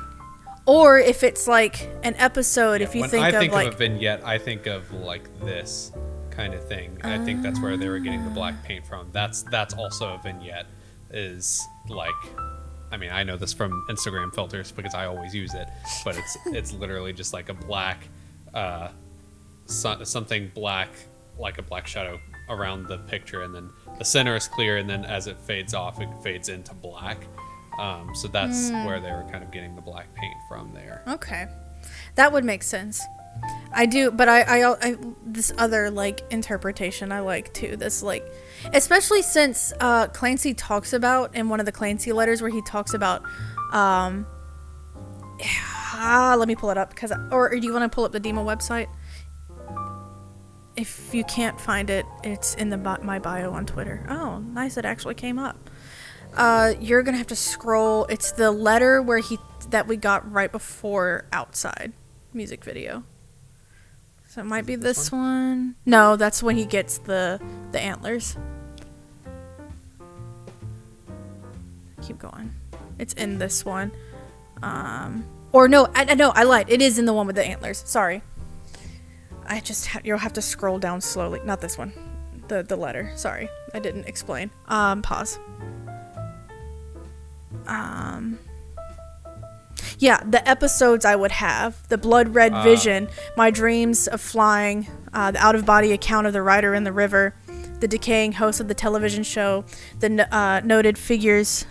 Or if it's like an episode, if you when think I of think like of a vignette, I think of like this kind of thing. I think that's where they were getting the black paint from. That's also a vignette. Is like, I mean, I know this from Instagram filters because I always use it, but it's literally just like a black, something black, like a black shadow around the picture, and then the center is clear, and then as it fades off, it fades into black. So that's where they were kind of getting the black paint from there. Okay, that would make sense. I do, but I this other like interpretation I like too. This like, especially since Clancy talks about in one of the Clancy letters where he talks about, let me pull it up or do you want to pull up the Demo website? If you can't find it, it's in my bio on Twitter. Oh, nice! It actually came up. You're gonna have to scroll. It's the letter that we got right before Outside music video. So it might be this one. No, that's when he gets the antlers. Keep going. It's in this one. Or no, I lied. It is in the one with the antlers. Sorry. You'll have to scroll down slowly. Not this one. The letter. Sorry, I didn't explain. Pause. Yeah, the episodes I would have: the blood red vision, my dreams of flying, the out of body account of the rider in the river, the decaying host of the television show, the noted figures,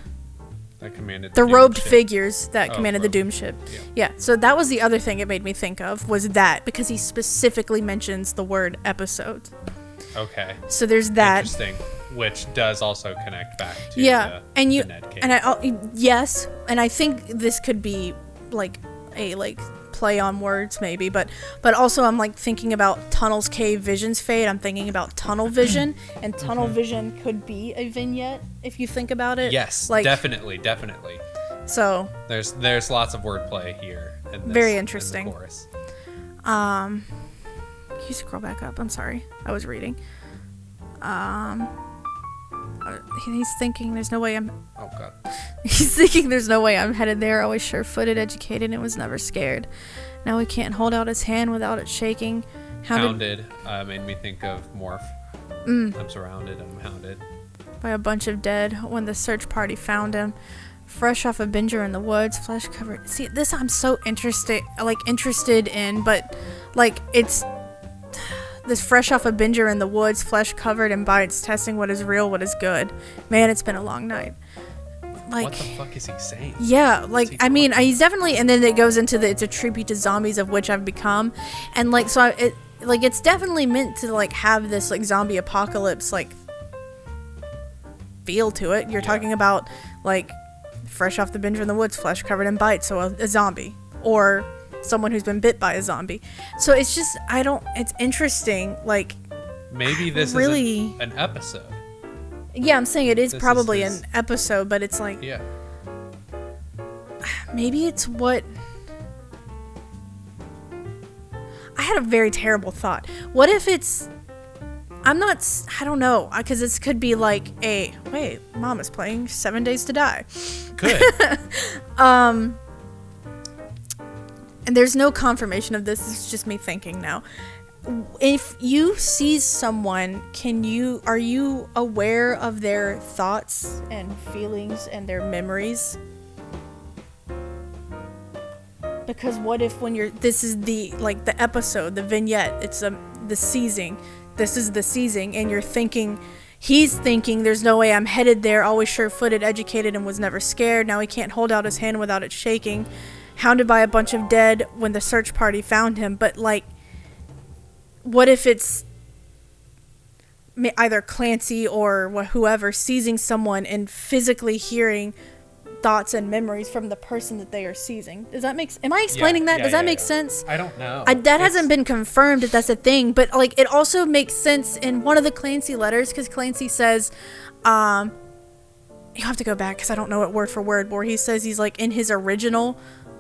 that commanded the Doom robed ship. Figures that commanded the Doom ship. Yeah, so that was the other thing it made me think of, was that, because he specifically mentions the word episodes. Okay. So there's that. Interesting. Which does also connect back to the Ned cave. Yes, and I think this could be like a like play on words maybe, but also I'm like thinking about Tunnel's cave, visions fade. I'm thinking about tunnel vision, and tunnel vision could be a vignette if you think about it. Yes, like, definitely. So there's lots of wordplay here. In this, very interesting. In the chorus. Can you scroll back up? I'm sorry, I was reading. He's thinking there's no way I'm... Oh, God. He's thinking there's no way I'm headed there. Always sure-footed, educated, and was never scared. Now he can't hold out his hand without it shaking. Hounded made me think of Morph. I'm surrounded. I'm hounded. By a bunch of dead when the search party found him. Fresh off a binger in the woods, flesh covered. See, this I'm so interested in, but like it's... This fresh off a binger in the woods, flesh covered in bites, testing what is real, what is good. Man, it's been a long night. Like, what the fuck is he saying? Yeah, like, I mean, he's definitely, and then it goes into it's a tribute to zombies of which I've become. And like, so it's definitely meant to like have this like zombie apocalypse like feel to it. You're talking about like fresh off the binger in the woods, flesh covered in bites, so a zombie. Or someone who's been bit by a zombie. So it's just, it's interesting, like, maybe this really is an episode. Yeah, I'm saying it is probably an episode, but it's like, yeah, maybe it's what I had a very terrible thought. What if it's, I don't know, because this could be like wait, Mom is playing 7 Days to Die. Good. And there's no confirmation of this. It's just me thinking now. If you see someone, are you aware of their thoughts and feelings and their memories? Because what if this is the episode, the vignette, it's the seizing. This is the seizing, and he's thinking there's no way I'm headed there, always sure-footed, educated, and was never scared. Now he can't hold out his hand without it shaking. Hounded by a bunch of dead when the search party found him. But like, what if it's either Clancy or whoever seizing someone and physically hearing thoughts and memories from the person that they are seizing? Does that am I explaining that? Does that make sense? I don't know. That hasn't been confirmed if that's a thing, but like, it also makes sense in one of the Clancy letters, because Clancy says, you have to go back because I don't know it word for word, where he says he's like in his original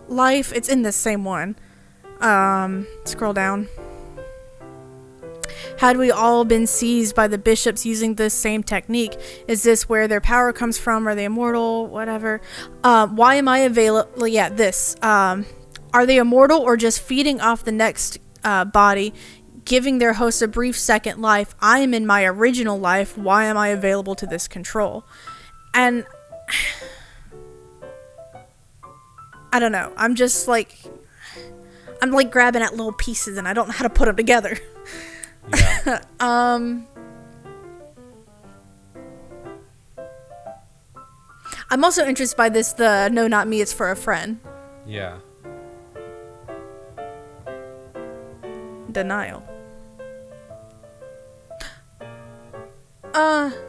life. It's in this same one. Scroll down. Had we all been seized by the bishops using this same technique? Is this where their power comes from? Are they immortal? Whatever. Why am I available? Yeah, this. Are they immortal or just feeding off the next body, giving their host a brief second life? I am in my original life. Why am I available to this control? And I don't know. I'm like grabbing at little pieces and I don't know how to put them together. Yeah. I'm also interested by this, the no, not me, it's for a friend. Yeah. Denial.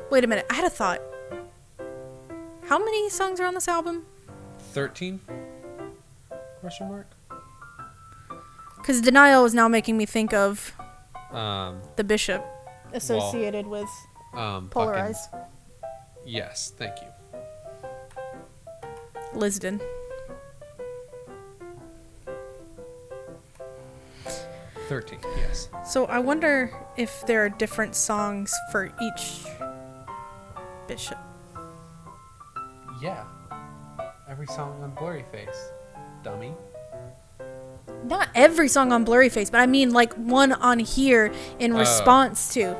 Wait a minute. I had a thought. How many songs are on this album? 13? Question mark? Because Denial is now making me think of The bishop associated with Polarized. Yes, thank you. Lisden. 13, yes. So I wonder if there are different songs for each bishop. Yeah. Every song on Blurry Face, dummy. Not every song on Blurry Face, but I mean like one on here in response to.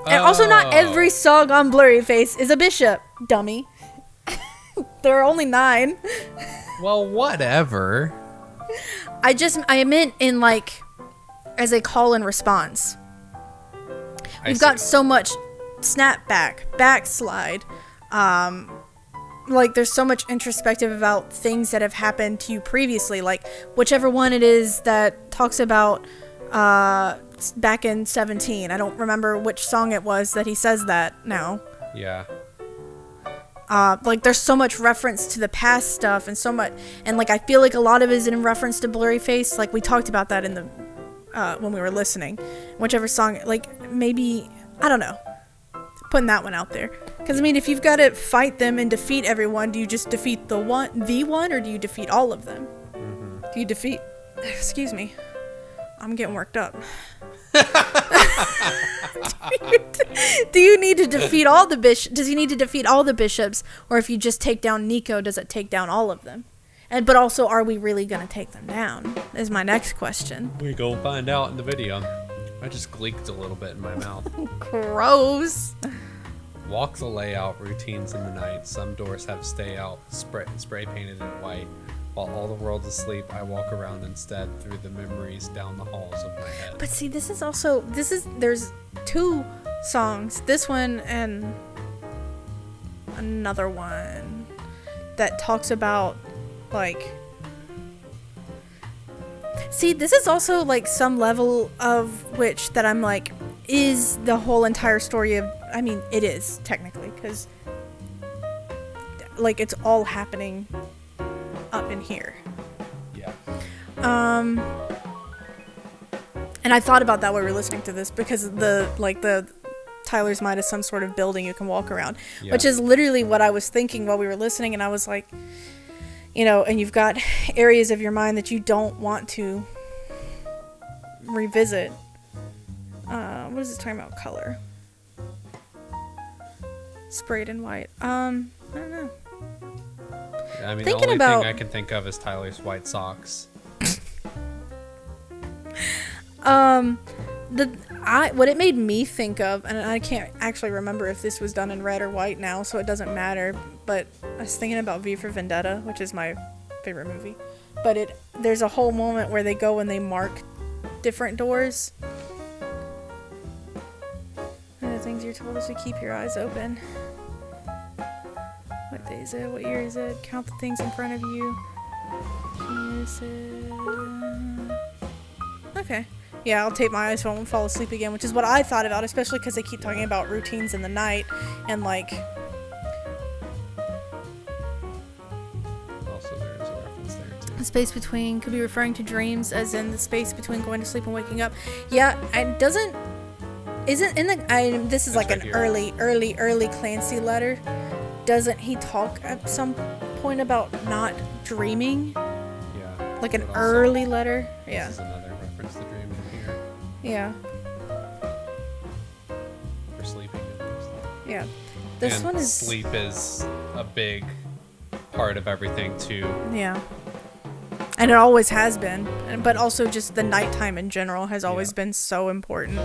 And also not every song on Blurry Face is a bishop, dummy. There are only 9. Well, whatever. I meant in like as a call and response. We've got so much snapback, backslide, like there's so much introspective about things that have happened to you previously, like whichever one it is that talks about back in 17. I don't remember which song it was that he says that now. Yeah. Like there's so much reference to the past stuff and so much, and like I feel like a lot of it is in reference to Blurry Face. Like we talked about that in the when we were listening. Whichever song, like maybe, I don't know, putting that one out there. Because I mean, if you've got to fight them and defeat everyone, do you just defeat the one, or do you defeat all of them? Mm-hmm. Do you defeat? Excuse me, I'm getting worked up. Do you need to defeat all the bishops? Does he need to defeat all the bishops, or if you just take down Nico, does it take down all of them? And but also, are we really gonna take them down? Is my next question. We go find out in the video. I just gleeked a little bit in my mouth. Gross. Walk the layout, routines in the night. Some doors have stay out, spray painted in white. While all the world's asleep, I walk around instead through the memories down the halls of my head. But see, there's 2 songs. This one and another one that talks about, like, see, this is also like some level of which that I'm like, is the whole entire story of, I mean, it is technically, because like it's all happening up in here. Yeah. And I thought about that while we were listening to this, because the Tyler's Might is some sort of building you can walk around, which is literally what I was thinking while we were listening. And I was like, you know, and you've got areas of your mind that you don't want to revisit. What is this talking about? Color. Sprayed in white. I don't know. I mean, the only thing I can think of is Tyler's white socks. What it made me think of, and I can't actually remember if this was done in red or white now, so it doesn't matter, but I was thinking about V for Vendetta, which is my favorite movie. But there's a whole moment where they go and they mark different doors. And the things you're told is to keep your eyes open. What day is it? What year is it? Count the things in front of you. Okay. Yeah, I'll tape my eyes so I won't fall asleep again, which is what I thought about, especially because they keep talking about routines in the night and like. Also, there is a reference there too. The space between could be referring to dreams, as in the space between going to sleep and waking up. Yeah, isn't in the. This is like an early Clancy letter. doesn't he talk at some point about not dreaming? Yeah. Like an But also, early letter? Yeah. This is another reference to dreaming here. Yeah. For sleeping and stuff. Yeah. This And one is... sleep is a big part of everything too. Yeah. And it always has been. But also just the nighttime in general has always been so important.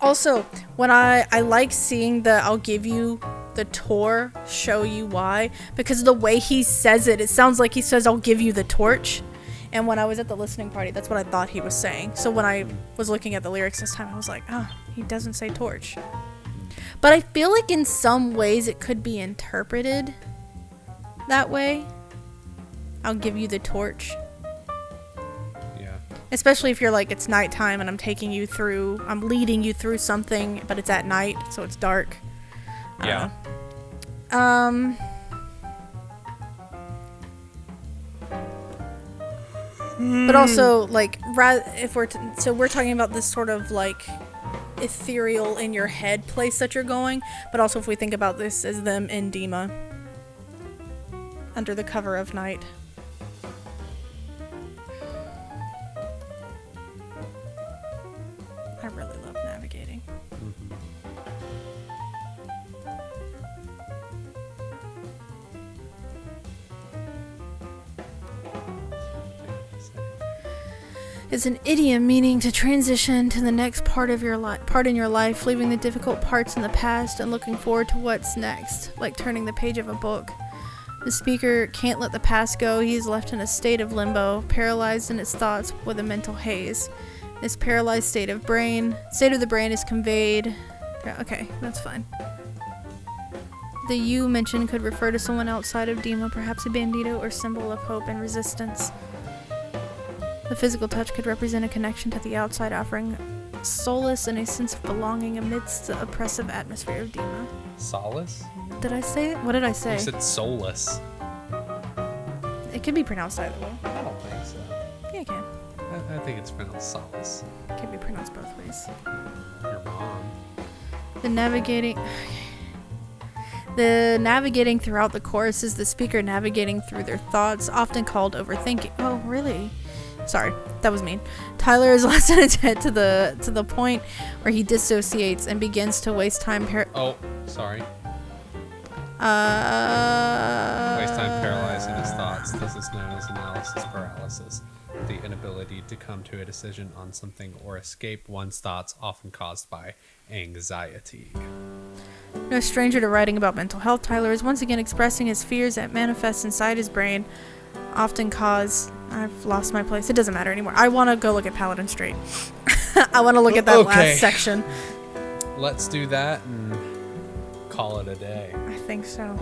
Also, when I like seeing the I'll give you the tour, show you why, because the way he says it sounds like he says I'll give you the torch. And when I was at the listening party, that's what I thought he was saying. So when I was looking at the lyrics this time, I was like, oh, he doesn't say torch. But I feel like in some ways it could be interpreted that way. I'll give you the torch. Yeah. Especially if you're like, it's nighttime and I'm leading you through something, but it's at night, so it's dark. Yeah. But also, like, if we're talking about this sort of like ethereal in your head place that you're going, but also if we think about this as them in Dima under the cover of night. I really love navigating. Is an idiom meaning to transition to the next part in your life, leaving the difficult parts in the past and looking forward to what's next, like turning the page of a book. The speaker can't let the past go. He is left in a state of limbo, paralyzed in his thoughts with a mental haze. This paralyzed state of the brain is conveyed. Okay, that's fine. The you mentioned could refer to someone outside of Dima, perhaps a bandito or symbol of hope and resistance. The physical touch could represent a connection to the outside, offering solace and a sense of belonging amidst the oppressive atmosphere of Dima. Solace? Did I say it? What did I say? You said soulless. It could be pronounced either way. I don't think so. Yeah, it can. I think it's pronounced solace. It can be pronounced both ways. Your mom. The navigating throughout the chorus is the speaker navigating through their thoughts, often called overthinking. Oh, really? Sorry, that was mean. Tyler is lost in his head to the point where he dissociates and begins to waste time. Oh, sorry. Waste time paralyzing his thoughts. This is known as analysis paralysis. The inability to come to a decision on something or escape one's thoughts, often caused by anxiety. No stranger to writing about mental health, Tyler is once again expressing his fears that manifest inside his brain, often cause... I've lost my place. It doesn't matter anymore. I want to go look at Paladin Strait. I want to look at that last section. Let's do that and call it a day. I think so.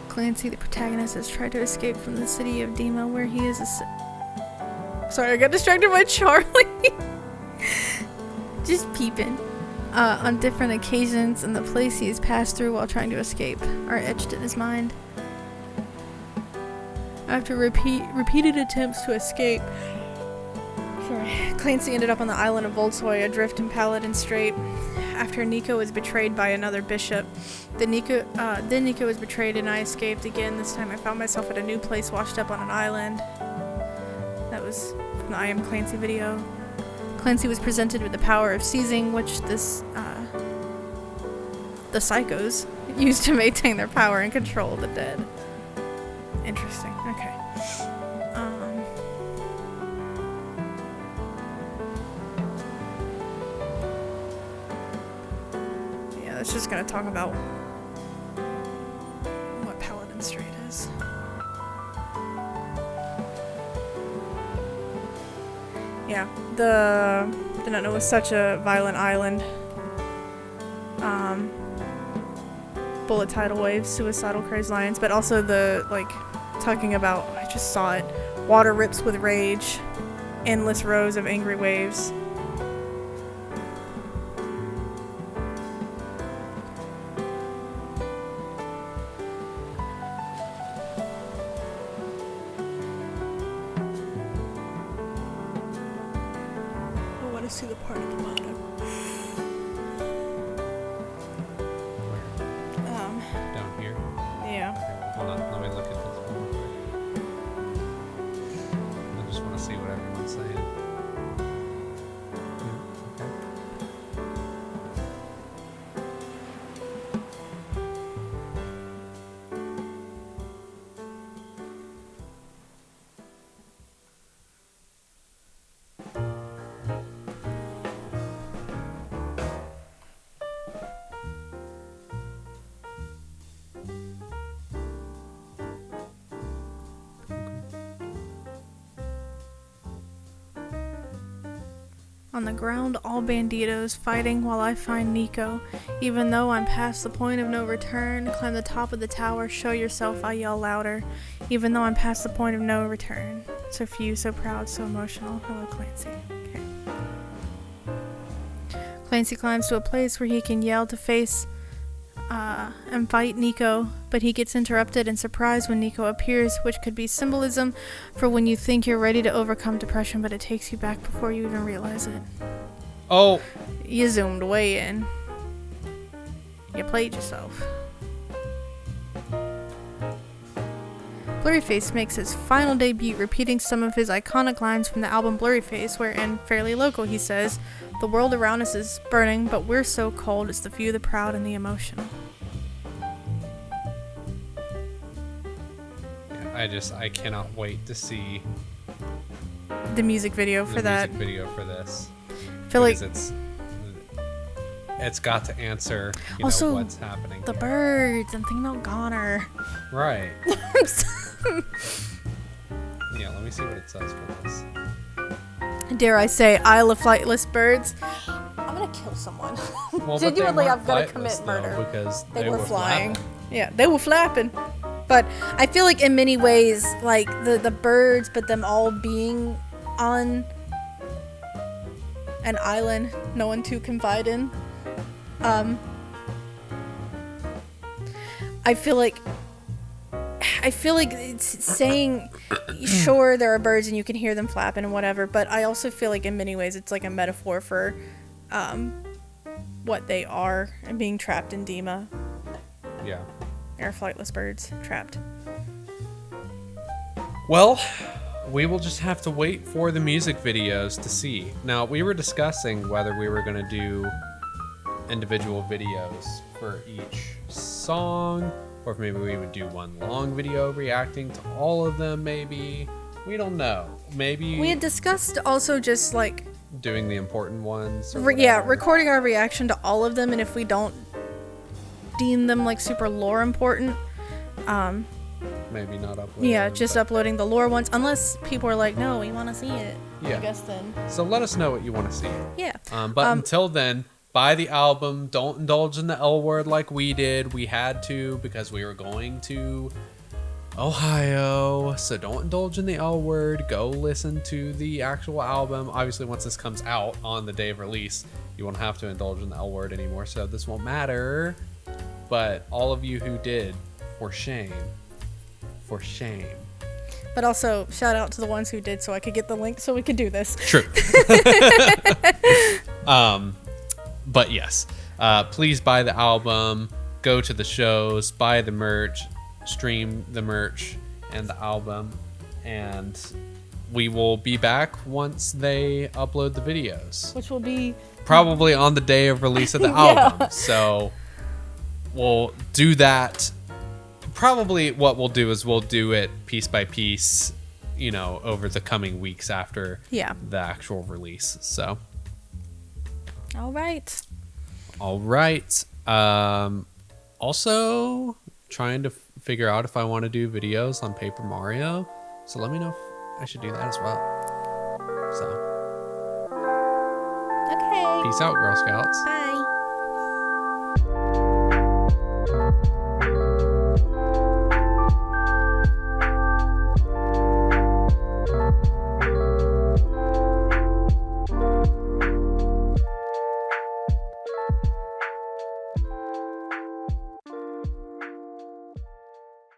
Clancy, the protagonist, has tried to escape from the city of Dima, where he is Sorry, I got distracted by Charlie. Just peeping. On different occasions, and the place he has passed through while trying to escape are etched in his mind. After repeated attempts to escape, Clancy ended up on the island of Voltsoy, adrift in Paladin Strait. After Nico was betrayed by another bishop, then Nico was betrayed and I escaped again. This time I found myself at a new place, washed up on an island. That was from the I Am Clancy video. Clancy was presented with the power of seizing, which the psychos used to maintain their power and control of the dead. Interesting. Okay. Yeah, that's just gonna talk about what Paladin Strait is. Yeah, did not know it was such a violent island. Bullet tidal waves, suicidal crazed lions, but also talking about, I just saw it, water rips with rage, endless rows of angry waves. to see the part at the bottom. Down here. Yeah. Okay, hold on. Let me look at this one quick. I just want to see what everyone's saying. Yeah, okay. On the ground, all banditos fighting while I find Nico. Even though I'm past the point of no return, climb the top of the tower, show yourself, I yell louder. Even though I'm past the point of no return. So few, so proud, so emotional. Hello, Clancy. Okay. Clancy climbs to a place where he can yell to face and fight Nico, but he gets interrupted and surprised when Nico appears, which could be symbolism for when you think you're ready to overcome depression, but it takes you back before you even realize it. Oh, You zoomed way in. You played yourself. Blurryface makes his final debut, repeating some of his iconic lines from the album Blurryface, where in Fairly Local he says, "The world around us is burning, but we're so cold, it's the few, the proud, and the emotional." I cannot wait to see The music video for the that. music video for this. I feel like Because it's got to answer, Also, what's happening. the birds. I'm thinking about Goner. Right. Yeah, let me see what it says for this. Dare I say, Isle of Flightless Birds. I'm gonna kill someone. Well, but they Genuinely, weren't I'm gonna flightless, commit though, murder. because They were flying. flapping. Yeah, they were flapping. But I feel like in many ways, like the birds, but them all being on an island, no one to confide in. I feel like it's saying, sure, there are birds and you can hear them flapping and whatever, but I also feel like in many ways it's like a metaphor for what they are and being trapped in Dima. Yeah. Air flightless birds trapped. Well, we will just have to wait for the music videos to see. Now, we were discussing whether we were going to do individual videos for each song, or if maybe we would do one long video reacting to all of them, maybe. We don't know. Maybe We had discussed also just like, doing the important ones. Or yeah, whatever. recording our reaction to all of them, and if we don't deem them like super lore important, Maybe not uploading. yeah, them, just but- uploading the lore ones, unless people are like, no, we want to see it. Yeah. I guess then. So let us know what you want to see. Yeah. But until then, buy the album. Don't indulge in the L word like we did. We had to because we were going to Ohio. So don't indulge in the L word. Go listen to the actual album. Obviously, once this comes out on the day of release, you won't have to indulge in the L word anymore. So this won't matter. But all of you who did, for shame. For shame. But also, shout out to the ones who did so I could get the link so we could do this. True. But yes, please buy the album, go to the shows, buy the merch, stream the merch and the album, and we will be back once they upload the videos. Which will be Probably on the day of release of the Yeah. album. So we'll do that. Probably what we'll do is we'll do it piece by piece, over the coming weeks after Yeah. the actual release. So, all right. all right. Also, trying to figure out if I want to do videos on Paper Mario. So let me know if I should do that as well. So, Okay. peace out, Girl Scouts. Bye.